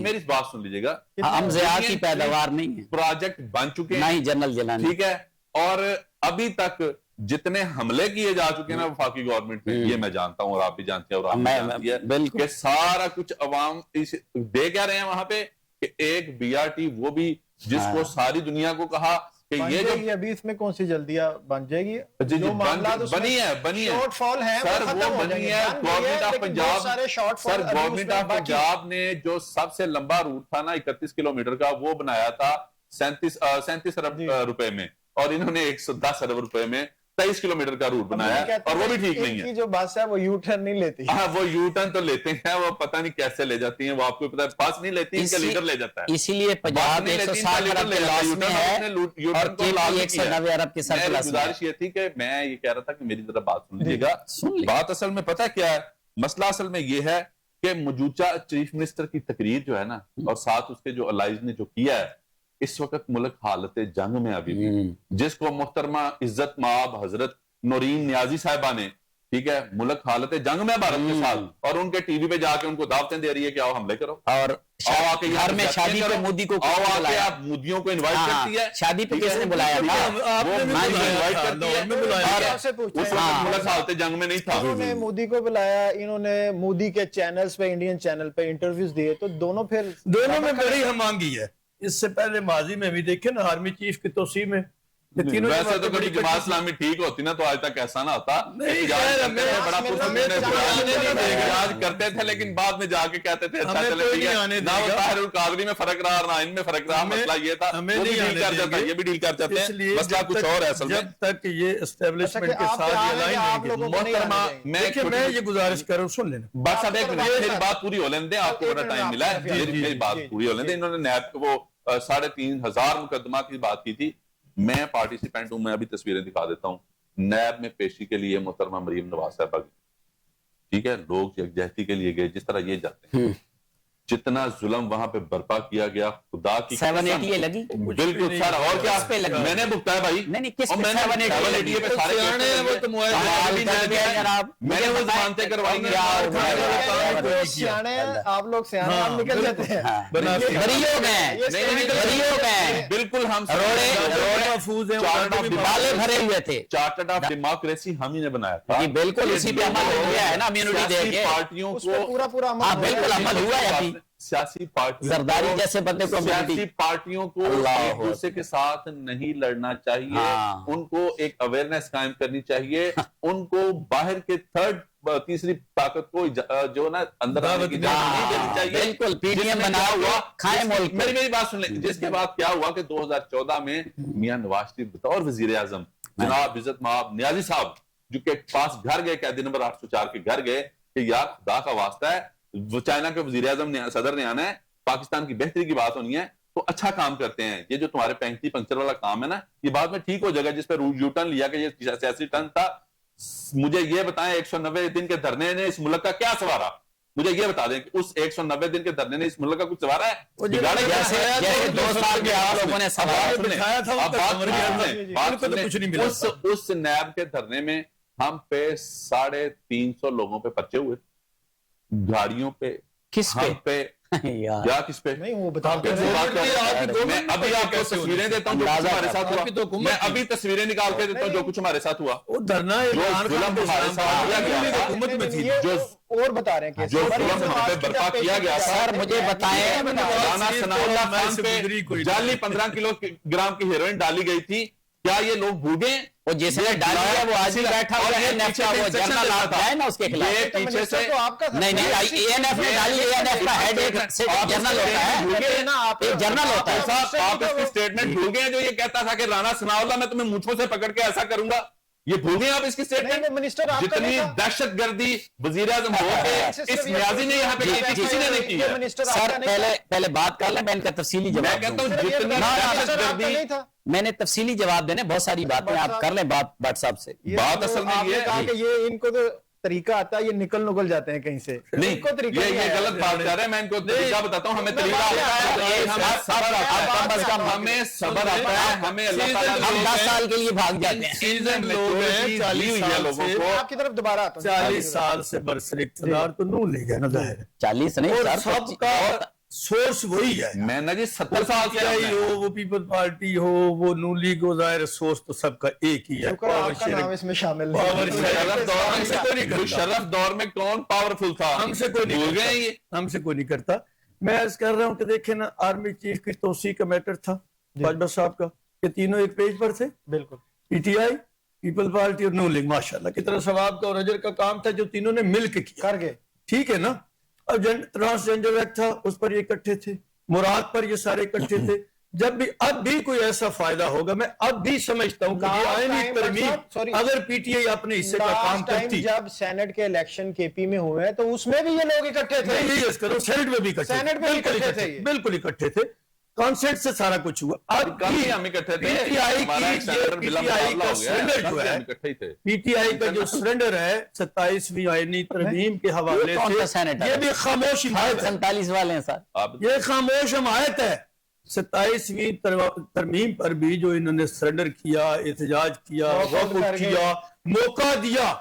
मेरी बात सुन लीजिएगा, हम ज़िया की पैदावार नहीं है, प्रोजेक्ट बन चुके हैं, नहीं जनरल जिलानी। ठीक है, और अभी तक जितने हमले किए जा चुके हैं ना वफाकी गवर्नमेंट में, ये मैं जानता हूं और आप भी जानते हैं और आप भी जानती है कि सारा कुछ अवाम दे क्या रहे हैं वहां पे कि एक बीआरटी, वो भी जिसको सारी दुनिया को कहा कि ये जो अभी इसमें कौन सी जल्दियां बन जाएगी, जो बनी है शॉर्टफॉल है, सर वो बनी है। Government of Punjab, sir government of Punjab ने जो सबसे लंबा रूट था ना 31 किलोमीटर का, वो बनाया था 37 अरब रुपए में, और इन्होंने 110 अरब रुपए में 23 किलोमीटर का रूट बनाया, और वो भी ठीक नहीं है। जो बस है वो यू टर्न नहीं लेती। हाँ, वो यू टर्न तो लेते हैं, वो पता नहीं कैसे ले जाती हैं, वो आपको पता है, पास नहीं लेती, इनका लीडर ले जाता है। इसीलिए पंजाब 160 अरब के लॉस में है और केपी 190 अरब के सरप्लस में। गुजारिश ये थी कि मैं ये कह रहा था कि मेरी तरफ बात सुन लीजिएगा। बात असल में पता क्या है, मसला असल में ये है कि मौजूदा चीफ मिनिस्टर की तकरीर जो है ना, और साथ उसके जो अलाइज ने जो किया है, इस वक्त मुल्क हालत जंग में अभी भी, जिसको मोहतरमा इज्जत माब हजरत नौरीन नियाजी साहिबा ने, ठीक है, मुल्क हालत जंग में भारत के साथ, और उनके टीवी पे जाके उनको दावतें दे रही है कि आओ हमले करो, और घर में शादी पे मोदी को बुलाया, आप मोदियों को इनवाइट करती है, शादी पे किसने बुलाया था, इनवाइट करती है, मुल्क हालत जंग में नहीं था। इन्होंने मोदी को बुलाया, इन्होंने मोदी के चैनल्स पे, इंडियन चैनल पे इंटरव्यूज दिए, तो दोनों में बड़ी हमांगी है। इससे पहले माजी में भी देखे ना, आर्मी चीफ की तोसी में तीनों वैसे तो जमातें कभी बड़ी जमात कट्ठी इस्लामी ठीक होती ना तो आज तक ऐसा ना होता। नहीं, एहतजाज खैर, करते हमें- थे, बड़ा हमें- पुरसकून हमें- एहतजाज करते थे, लेकिन बाद में जाके कहते थे अच्छा हमें चले कोई ठीक नहीं है आने ना, वो देगा। ताहिरुल कादरी में फर्क रहा ना इनमें फर्क रहा। हमें- मसला ये था, हमें वो भी नहीं डील आने कर जाता है, देंगे। ये भी डील कर जाते हैं, इसलिए मसला जब कुछ तक- और है असल में। जब तक ये एस्टेब्लिशमेंट के आप साथ कहा ये है कि लाइन आप नहीं लोगों होगी। को नहीं आने मोहतरमा, देंगे। मैं देखिए, मैं ये गुजारिश कर रहा हूँ, सुन लेना। बस अब एक मिनट, ये- मेरी बात पूरी हो लेने दें, आपको एक बड़ा मिनट टाइम में मिला है, आपको मेरी बात जी, पूरी हो लेने दें। इन्होंने नैब को वो 3,500 मुकदमा की बात की थी। मैं पार्टिसिपेंट हूं, मैं अभी तस्वीरें दिखा देता हूं। नैब में पेशी के लिए मोहतरमा मरीम नवाज साहबा की, ठीक है, लोग यकजहती के लिए गए, जिस तरह ये जाते हैं, जितना जुल्म वहां पे बर्पा किया गया, खुदा की 780 लगी। बिल्कुल सर, और क्या किस पे लगी? मैंने भुगताया भाई। नहीं, किस और पे मैंने 780 पे सारे सियाने हैं वो तो मुआवजे कमाल भी कर दे दिया दिया। यार आप। मैंने वो मुझे बताएं, जमानतें करवाई क्या हैं। हुआ है? वो सियाने हैं, आप लोग सियाने, हाँ, आप निकल बिल्कुल। जाते हैं। हाँ। बना ये- बरी हो गए, ये नहीं, नहीं, बरी हो गए, बिल्कुल हम रोड़े महफूज हैं, चार्ट उनको ऑफ भी बाले भरे हुए थे। चार्टर्ड ऑफ डेमोक्रेसी हम ही ने बनाया था। जी, बिल्कुल, उसी पे अमल हो गया है ना, इम्यूनिटी दे सियासी के। पार्टियों उस पर को पूरा पूरा अमल हाँ, हो रहा है। बिल्कुल अमल हुआ है अभी। सियासी पार्टियों जरदारी को- जैसे बंदे को सियासी immunity- पार्टियों को अल्लाह एक दूसरे के साथ नहीं लड़ना चाहिए। हाँ। उनको एक अवेयरनेस कायम करनी चाहिए। उनको बाहर के तीसरी ताकत को जो ना अंदर आने की इजाजत नहीं देनी चाहिए। बिल्कुल, पीडीएम जिसमें बना क्या हुआ, खाए मुल्क को। मेरी बात सुन लें। जिसके बाद क्या हुआ कि 2014 में मियां नवाज शरीफ बतौर वजीर आजम जनाब इज्जत माब नियाजी साहब जो के पास घर गए, कैदी नंबर 804 के घर गए कि यार खुदा का वास्ता है, वो चाइना के वजीर आजम सदर ने आना है, पाकिस्तान की बेहतरी की बात होनी है, तो अच्छा काम करते हैं। ये जो तुम्हारे पैंकी पंक्चर वाला काम है ना, ये बाद में ठीक हो जाएगा। जिस पर यू टर्न लिया कि ये सियासी टर्न था। मुझे ये बताएं 190 दिन के धरने ने इस मुल्क का क्या सवारा? मुझे ये बता दें कि उस 190 दिन के धरने ने इस मुल्क का कुछ सवारा है? बिगाड़ा क्या जैसे है? जैसे 2 साल में आप लोगों ने सवाल बिठाया था, अब बात उनका सुने, जी, जी, बात उनको तो सुने। कुछ नहीं मिला। उस नैब के धरने में हम पे 350 लोगों पे पर्चे हुए, गाड़ियों पे, किस पे? हम पे यार या किस पे? नहीं, वो बता आपके रहे हैं। बात कर रहे हैं। आपकी मैं अभी आपको तस्वीरें देता हूँ जो कुछ हमारे साथ आपकी तो हुआ। हुकूमत मैं थी। अभी तस्वीरें निकाल के देता हूँ जो कुछ हमारे साथ हुआ। वो धरना जो इमरान जुल्म खान के हमारे साथ साथ किया गया था, हुकूमत में थी। ये जो- और बता रहे हैं कि जो जुल्म वहाँ पे बर्पा किया गया था। सर, मुझे बताएं। राना सनाउल्लाह मैं खान इससे गुजरी कोई पे नहीं। जाली 15 किलोग्राम की हेरोइन डाली गई थी। क्या ये लोग भूल गए? वो जिसने डाली है वो आज भी बैठा हुआ है, NF का वो जर्नल आप है ना उसके खिलाफ। ये पीछे से तो आपका नहीं नहीं, ANF ने डाली, ANF का हेड एक जर्नल होता है, ना आप एक जर्नल होता है। साहब, आप इसकी स्टेटमेंट भूल गए जो ये कहता था कि राना सनाउल्लाह मैं तुम्हें मूंछों से पकड़ के ऐसा करूंगा। ये भूल गए आप इसकी नहीं, वो स्टेटमेंट? मिनिस्टर आपका जितनी नहीं था। दहशतगर्दी वजीर आजम हो के इस नियाजी ने यहाँ पे की थी, किसी ने नहीं की ये है। मिनिस्टर सर आपका नहीं था। पहले बात कर ले, मैं इनका तफसीली मैं जवाब कहता हूँ दूंगा। ये जितनी मिनिस्टर आपका दहशतगर्दी नहीं था। मैंने तफसीली जवाब देने, बहुत सारी बातें आप कर लें बात भट्ट साहब से। ये बात तो असल में आपने ये कहा कि ये इनको तो तरीका आता है, ये निकल नुकल जाते हैं कहीं से। नहीं, इनको तरीका ये नहीं आया। गलत बात कर रहे हैं। मैं इनको तरीका बताता हूँ। हमें तरीका आता है, हमें सबर आता है, हमें सबर आता है, हमें अल्लाह ताला हम 10 साल के लिए भाग जाते हैं। सीजन लोग हैं, 40 साल लोगों से, को। आपकी तरफ दोबारा आता हूं। 40 साल से बरसर इक़्तिदार तो नून ले गया ना जाहिर है। 40 नहीं और सर, सबका सोर्स वही है। मैं ना जी 70 साल से PTI हो, वो पीपल पार्टी हो, वो नून लीग हो, जाहिर सोर्स तो सबका एक ही है। शुक्र है आपका नाम इसमें शामिल नहीं पावर है। शेयरिंग। हमसे कोई नहीं करता। मुशर्रफ दौर में कौन पावरफुल था? हमसे कोई नहीं भूल करता। गए ये? हमसे कोई नहीं करता। मैं अर्ज कर रहा हूँ कि देखे ना, आर्मी चीफ की तोसी का मैटर था बाजवा साहब का, ये तीनों एक पेज पर थे। बिल्कुल PTI, पीपल पार्टी और नून लीग, माशाल्लाह कितना सवाब का और अजर का काम था जो तीनों ने मिल के किया। कर गए। ठीक है ना। अब ट्रांसजेंडर एक्ट था, उस पर ये इकट्ठे थे, मुराद पर ये सारे इकट्ठे थे। जब भी अब भी कोई ऐसा फायदा होगा, मैं अब भी समझता हूँ कि ये Last आईनी time, तरमीम sorry, अगर PTI अपने हिस्से का काम लास्ट टाइम करती, जब सेनेट के इलेक्शन KP में हुए तो उसमें भी ये लोग इकट्ठे थे। नहीं यस करो, सेनेट में भी इकट्ठे थे। सेनेट में भी बिल्कुल इकट्ठे इकट्ठे थे ये। बिल्कुल इकट्ठे थे। कॉन्सेंट से सारा कुछ हुआ। अब काफी हम इकट्ठे थे। PTI हमारा एक सेनेटर बिला PTI मुकाबला का हो गया है। सरेंडर जो काफी है, हम इकट्ठे ही थे। PTI का जो सरेंडर है 27वीं आईनी तरमीम के हवाले ये कौन सा से, सेनेटर ये है? भी खामोश हिमायत है। 47 वाले हैं सर। आप ये खामोश हमायत है। 27वीं तरमीम पर भी जो इन्होंने सरेंडर किया, एहतजाज किया, वॉकआउट वॉकआउट कर गए। किया, मौका दिया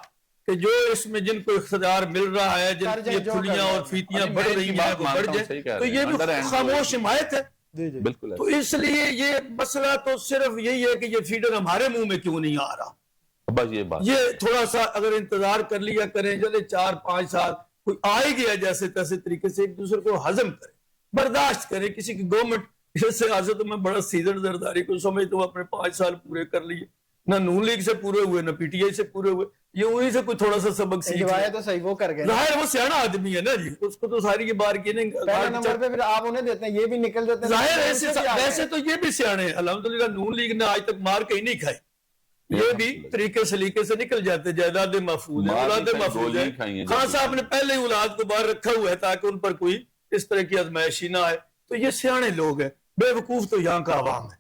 कि जो इसमें जिनको इख्तियार मिल रहा है, कर जिनकी जाए, जो फुलियां कर और जाए। फीतियां अभी बढ़ मैं रही इनकी हैं बात वो मानता बढ़ हूं, सही कह जाए, रहे तो ये हैं। भी अंदर हैं खामोश हिमायत है। जी जी बिल्कुल है। तो इसलिए ये मसला तो सिर्फ यही है कि ये फीडर हमारे मुंह में क्यों नहीं आ रहा। बस ये बात। ये थोड़ा सा अगर इंतजार कर लिया करें, चले 4-5 साल कोई आ ही गया, जैसे तैसे तरीके से एक दूसरे को हजम करे, बर्दाश्त करे। किसी की गवर्नमेंट इस सियासत में बड़ा सीजन जरदारी को समझता हूँ, अपने 5 साल पूरे कर लिए, ना नून लीग से पूरे हुए ना पीटीआई से पूरे हुए, ये वहीं से कोई थोड़ा सा सबक सीख लिया। तो सही वो कर गए, जाहिर वो सियाना आदमी है ना जी, उसको तो सारी ये बार की नहीं। पहले नंबर पे फिर आप उन्हें देते हैं, ये भी निकल जाते हैं। जाहिर है वैसे तो ये भी सियाने हैं अल्हम्दुलिल्लाह, नून लीग ने आज तक मार कहीं नहीं खाई, ये भी तरीके सलीके से निकल जाते, जायदाद महफूज है, औलाद महफूज है। खान साहब ने पहले ही औलाद को बाहर रखा हुआ है ताकि उन पर कोई इस तरह की आजमाइशी ना आए। तो ये सियाने लोग हैं, बेवकूफ तो यहाँ का आवाम है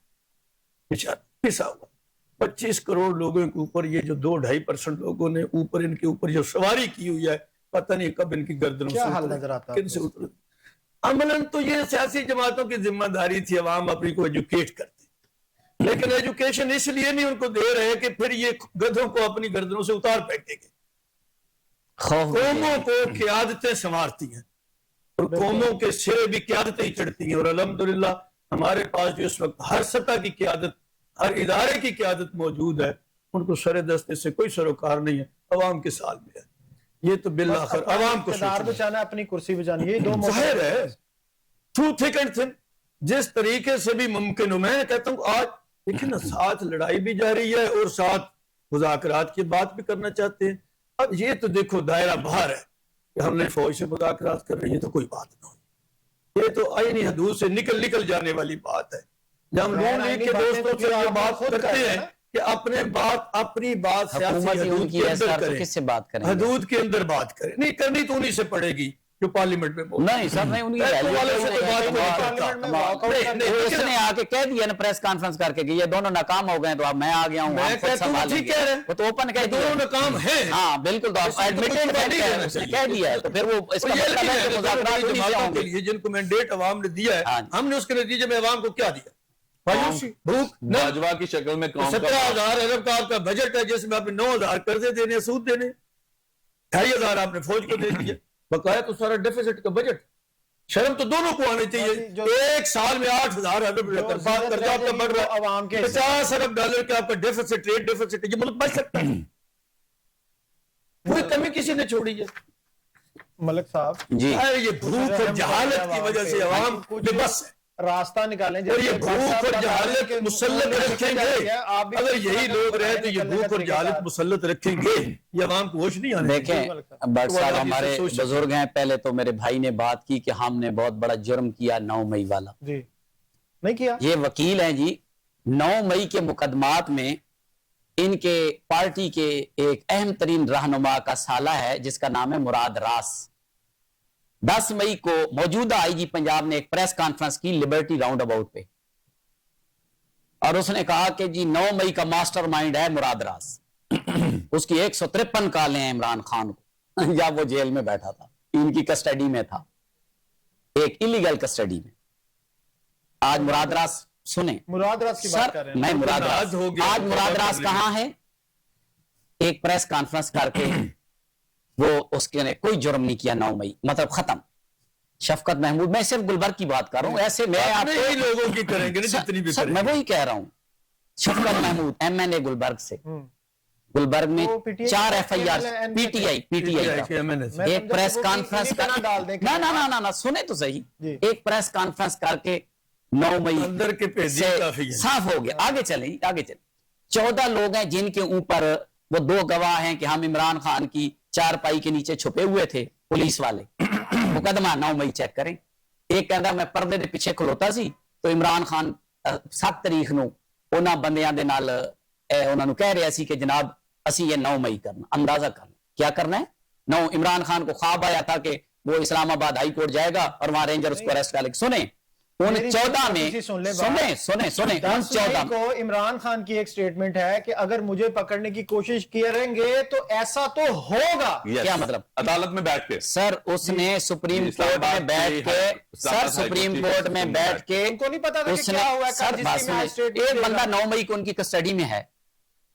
बेचारा पिसा हुआ। 25 करोड़ लोगों के ऊपर ये जो 2-2.5% लोगों ने ऊपर इनके ऊपर जो सवारी की हुई है, पता नहीं कब इनकी गर्दनों क्या से हाल उतरे, नजर आता है किनसे उतरे। अमलन तो ये सियासी जमातों की जिम्मेदारी थी अवाम अपनी को एजुकेट करती, लेकिन एजुकेशन इसलिए नहीं उनको दे रहे कि फिर ये गधों को अपनी गर्दनों से उतार फेंकेंगे। कौमों को क़यादतें संवारती हैं और कौमों के सिरे भी क़यादतें ही चढ़ती हैं, और अल्हम्दुलिल्लाह हमारे पास जो इस वक्त हर सतह की क़यादत, हर इदारे की क़यादत मौजूद है, उनको सरे दस्ते से कोई सरोकार नहीं है, अवाम के साल में है। ये तो बिल्लाखिर अवाम को बचाना, अपनी कुर्सी बचानी, ये दो जाहिर है थ्रू थिक एंड थिन जिस तरीके से भी मुमकिन हो। मैं कहता हूँ आज देखिए ना, साथ लड़ाई भी जारी है और साथ मुज़ाकरात की बात भी करना चाहते हैं। अब ये तो देखो दायरा बाहर है कि हमने फौज से मुज़ाकरात कर रही है, तो कोई बात नहीं, ये तो आईनी हदूद से निकल जाने वाली बात है। जब हम नून लीग के दोस्तों से ये बात करते हैं कि अपनी बात सियासी हदूद के अंदर करें, किससे बात करें, हदूद के अंदर बात करें, नहीं करनी तो उन्हीं से पड़ेगी जो पार्लियामेंट में बोल। नहीं सर, नहीं, उनकी उसने आके कह दिया ना प्रेस कॉन्फ्रेंस करके कि ये दोनों नाकाम हो गए, तो अब मैं आ गया हूँ, मैं कहता हूँ ठीक कह रहे हैं, वो तो ओपन कह दिया दोनों नाकाम है। हाँ बिल्कुल, तो आप एडमिटेड कह दिया है, तो फिर वो इसका मतलब है कि मुज़ाकरात उन्हीं से होंगे। के लिए जिनको मैंडेट अवाम ने दिया है, हमने उसके नतीजे में अवाम को क्या दिया? भूख, बाजवा की शक्ल में 17,000 अरब का आपका बजट है, जिसमें आपने 9,000 कर्जे देने, सूद देने, 2,500 आपने फौज को दे दिया, बकाया तो सारा डेफिसिट का बजट। शर्म तो दोनों को आनी चाहिए। एक साल में 8,000 अरब कर्जा आपका बढ़ रहा है, अवाम के 50 अरब डॉलर का आपका डेफिसिट, ट्रेड डेफिसिट, ये मुल्क बच सकता है? कोई कमी किसी ने छोड़ी है? मलिक साहब जी, ये भूख और जहालत की वजह से अवाम बेबस है, रास्ता निकालें, और ये भूख और जहालत मुसल्लत रखेंगे। अगर यही लोग रहे तो ये भूख और जहालत मुसल्लत रखेंगे, ये अवाम को होश नहीं आने। देखें भट्ट साहब, हमारे बुजुर्ग हैं, पहले तो मेरे भाई ने बात की कि हमने बहुत बड़ा जुर्म किया 9 मई वाला। जी नहीं किया। ये वकील हैं जी, 9 मई के मुकदमात में इनके पार्टी के एक अहम तरीन रहनुमा का साला है जिसका नाम है मुराद रास। 10 मई को मौजूदा आईजी पंजाब ने एक प्रेस कॉन्फ्रेंस की लिबर्टी राउंड अबाउट पे, और उसने कहा कि जी 9 मई का मास्टरमाइंड है मुराद रास। उसकी 153 कॉलें हैं इमरान खान को जब वो जेल में बैठा था, इनकी कस्टडी में था, एक इलीगल कस्टडी में। आज मुराद रास सुने, मुराद रास की बात कर रहे हैं। मैं मुराद रास, आज मुराद रास कहां है? एक प्रेस कॉन्फ्रेंस करके वो उसके ने कोई जुर्म नहीं किया 9 मई, मतलब खत्म। शफकत महमूद, मैं सिर्फ गुलबर्ग की बात कर रहा हूं, ऐसे मैं आपको ही लोगों की करेंगे ना जितनी भी करेंगे। मैं वही कह रहा हूं, शफकत महमूद MNA गुलबर्ग से, गुलबर्ग में 4 FIR पीटीआई एक प्रेस कॉन्फ्रेंस ना सुने तो सही, एक प्रेस कॉन्फ्रेंस करके 9 मई अंदर के साफ हो गया। आगे चले 14 लोग हैं जिनके ऊपर वो 2 गवाह हैं कि हम इमरान खान की चारपाई के नीचे छुपे हुए थे, पुलिस वाले। मुकदमा 9 मई चेक करें। एक कहता मैं पर्दे के पीछे खलोता सी तो इमरान खान 7 तारीख ਨੂੰ ਉਹਨਾਂ ਬੰਦਿਆਂ ਦੇ ਨਾਲ ਉਹਨਾਂ ਨੂੰ ਕਹਿ ਰਿਹਾ ਸੀ कि जनाब ਅਸੀਂ ये 9 मई करना। अंदाजा करना क्या करना है। 9 इमरान खान को ख्वाब आया था कि वो इस्लामाबाद हाई कोर्ट जाएगा और वहां रेंजर उसको अरेस्ट करेंगे। सुने 14 में सुने 14 को इमरान खान की एक स्टेटमेंट है कि अगर मुझे पकड़ने की कोशिश करेंगे तो ऐसा तो होगा। क्या मतलब? अदालत में बैठ के सर उसने सुप्रीम कोर्ट में बैठ के, सर सुप्रीम कोर्ट में बैठ के उनको नहीं पता था कि क्या हुआ है। एक बंदा 9 मई को उनकी कस्टडी में है,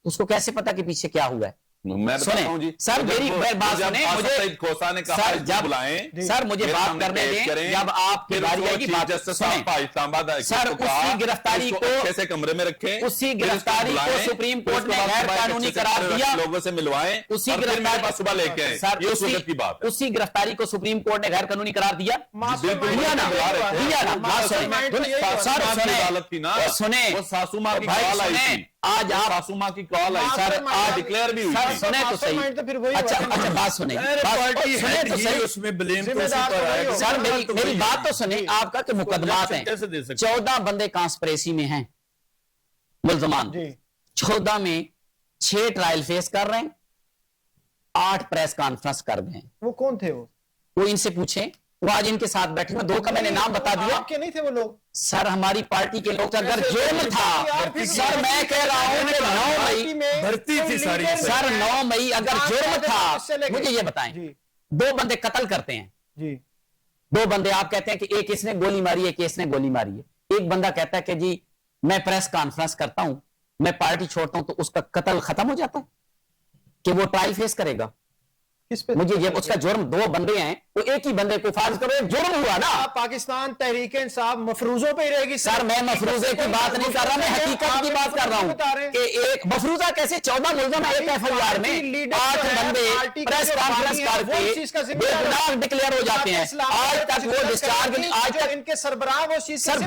उसको कैसे पता कि पीछे क्या हुआ है? मैं सुने बताता हूं जी सर, मेरी बात सुने, मुझे सईद खोसा ने कहा सर जब बुलाएं, सर मुझे मेरे बात सामने करने पेश दें, करें, जब आपकी फिर बारी उसको आएगी चीफ बात जस्टिस सुने। साहब इस्लामाबाद सर उसी गिरफ्तारी को अच्छे से कमरे में रखें, उसी गिरफ्तारी को सुप्रीम कोर्ट ने गैर कानूनी करार दिया, लोगों से मिलवाएं, उसी और फिर मेरे गिरफ्तारी पास सुबह लेके आए। सर ये उस वक्त की बात है। उसी गिरफ्तारी को सुप्रीम कोर्ट ने गैर कानूनी करार दिया, बिल्कुल दिया ना, बुला रहे थे। दिया ना। बात सुने, सर सुने, अदालत थी ना, सुने, वो सासू माँ की भाई कॉल आई सुने, थी, आज आप सासू माँ की कॉल आई सर आज डिक्लेयर भी हुई सर थी। सुने तो सही। मास्टरमाइंड तो फिर वही अच्छा हुआ। अच्छा बात सुने, पार्टी सुने तो सही। उसमें ब्लेम तो उसी जिम्मेदार पर तो वही है। होगा। सर मेरी बात तो सुने, आपका कि मुकदमात हैं, कैसे दे सकते 14 बंदे कांस्पिरेसी में हैं मुल्जमान, जी 14 में 6 ट्रायल फेस कर रहे हैं, 8 प्रेस कॉन्फ्रेंस कर गए हैं। वो कौन थे वो इनसे पूछें, वो आज इनके साथ बैठे हैं, 2 का मैंने नाम बता दिया। आपके नहीं थे वो लोग? सर हमारी पार्टी के लोग, अगर जुर्म था, सर मैं कह रहा हूं कि 9 मई, भर्ती थी सारी। सर 9 मई अगर जुर्म था, मुझे ये बताएं, जी 2 बंदे कत्ल करते हैं, जी 2 बंदे आप कहते हैं कि एक इसने गोली मारी है, एक इसने गोली मारी है। एक बंदा कहता है कि जी मैं प्रेस कॉन्फ्रेंस करता हूं, मैं पार्टी छोड़ता हूं, तो उसका कत्ल खत्म हो जाता है कि वो ट्रायल फेस करेगा। किस पे? मुझे ये उसका जुर्म, 2 बंदे हैं, वो एक ही बंदे को फार्ज करो, जुर्म हुआ ना। आप पाकिस्तान तहरीक इंसाफ मफरूजों पे ही रहेगी सर मैं मफरूजे की बात नहीं कर रहा, मैं हकीकत की बात कर रहा हूं कि एक मफरूजा कैसे 14 मुल्ज़िम है एक एफआईआर में, 8 बंदे प्रेस कॉन्फ्रेंस करके बेगुनाह डिक्लेयर हो जाते हैं, आज तक वो डिस्चार्ज, आज तक इनके सरबराह वो चीज सर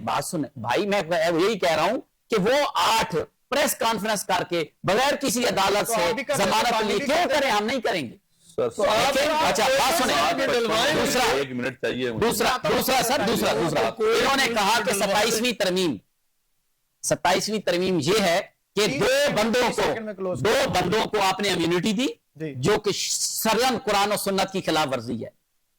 बात सुने भाई, मैं यही कह रहा हूं कि वो 8 प्रेस कॉन्फ्रेंस करके बगैर किसी अदालत तो आप भी से कर रहे हैं, जमानत पानी लिए भी क्यों कर रहे हैं। करें, हम नहीं करेंगे। सर अच्छा बात सुने, दूसरा 1 मिनट चाहिए मुझे। दूसरा सर दूसरा इन्होंने कहा कि 27वीं तरमीम ये है कि 2 बंदों को आपने इम्यूनिटी दी, जो कि सरलम कुरान और सुन्नत की खिलाफ वर्जी है,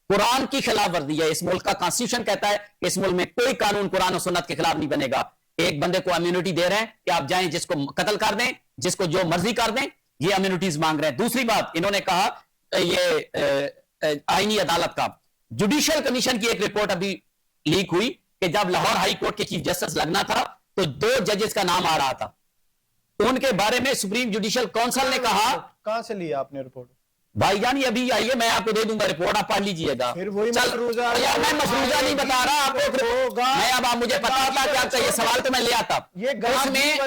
कुरान की खिलाफ वर्जी है। इस मुल्क का कॉन्स्टिट्यूशन कहता है कि इस मुल्क में कोई कानून कुरान और सुन्नत के खिलाफ नहीं बनेगा। एक बंदे को इम्यूनिटी दे रहे हैं कि आप जाएं, जिसको कत्ल कर दें, जिसको जो मर्जी कर दें, ये इम्यूनिटीज मांग रहे हैं। दूसरी बात इन्होंने कहा, ये आईनी अदालत का जुडिशियल कमीशन की एक रिपोर्ट अभी लीक हुई कि जब लाहौर हाई कोर्ट के चीफ जस्टिस लगना था तो 2 जजेस का नाम आ रहा था, उनके बारे में सुप्रीम जुडिशियल काउंसिल ने कहा, कहां से लिया आपने रिपोर्ट? भाईजान ये अभी आई है, मैं आपको दे दूंगा रिपोर्ट, आप पढ़ लीजिएगा। फिर वही चल, मफरूजा यार मैं मफरूजा नहीं बता रहा आपको, होगा। मैं अब मुझे पता था कि आपका ये सवाल तो मैं ले आता। ये उसमें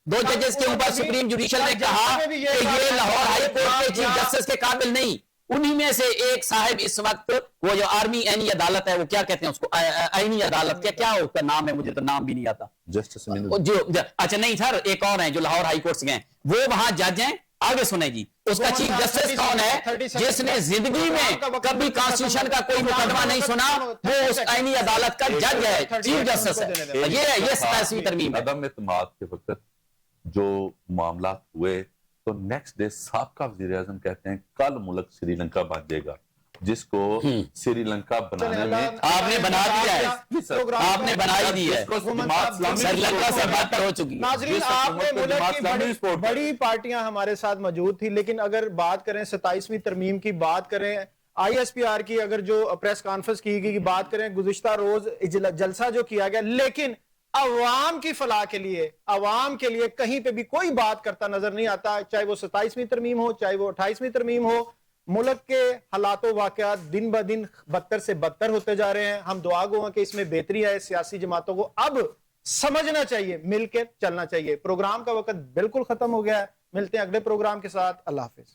2 जजेस के ऊपर सुप्रीम जुडिशियल ने कहा कि ये लाहौर हाई कोर्ट के चीफ जस्टिस के काबिल नहीं। उन्हीं में से एक साहब इस वक्त वो जो आर्मी आईनी अदालत है, वो क्या कहते हैं उसको, आईनी अदालत क्या उसका नाम है, मुझे तो नाम भी नहीं आता। जस्टिस अच्छा नहीं सर, एक और है जो लाहौर हाई कोर्ट से गए, वो वहां जज हैं। आगे सुने जी, उसका चीफ जस्टिस कौन है, जिसने जिंदगी में कभी कॉन्स्टिट्यूशन का कोई मुकदमा नहीं सुना, वो उस आईनी अदालत का जज है, चीफ जस्टिस है। ये 27वीं तरमीम है। अदम इत्मीनान के वक्त जो मामला हुए, तो नेक्स्ट डे साबका वजीर आजम कहते हैं कल मुल्क श्रीलंका बन जाएगा, जिसको श्रीलंका बनाने में आपने बना दिया है, आपने बना ही दी है, श्रीलंका से बदतर हो चुकी है। नाजरीन, आपने मुल्क की बड़ी पार्टियां हमारे साथ मौजूद थी, लेकिन अगर बात करें 27वीं तरमीम की, बात करें ISPR की, अगर जो प्रेस कॉन्फ्रेंस की गई बात करें, गुज़िश्ता रोज जलसा जो किया गया, लेकिन अवाम की फलाह के लिए, अवाम के लिए कहीं पे भी कोई बात करता नजर नहीं आता, चाहे वो 27वीं तरमीम हो, चाहे वो 28वीं तरमीम हो। मुल्क के हालातों वाकयात दिन ब दिन बदतर से बदतर होते जा रहे हैं। हम दुआ गो हैं कि इसमें बेहतरी आए। सियासी जमातों को अब समझना चाहिए, मिलकर चलना चाहिए। प्रोग्राम का वक्त बिल्कुल खत्म हो गया है। मिलते हैं अगले प्रोग्राम के साथ। अल्लाह हाफिज।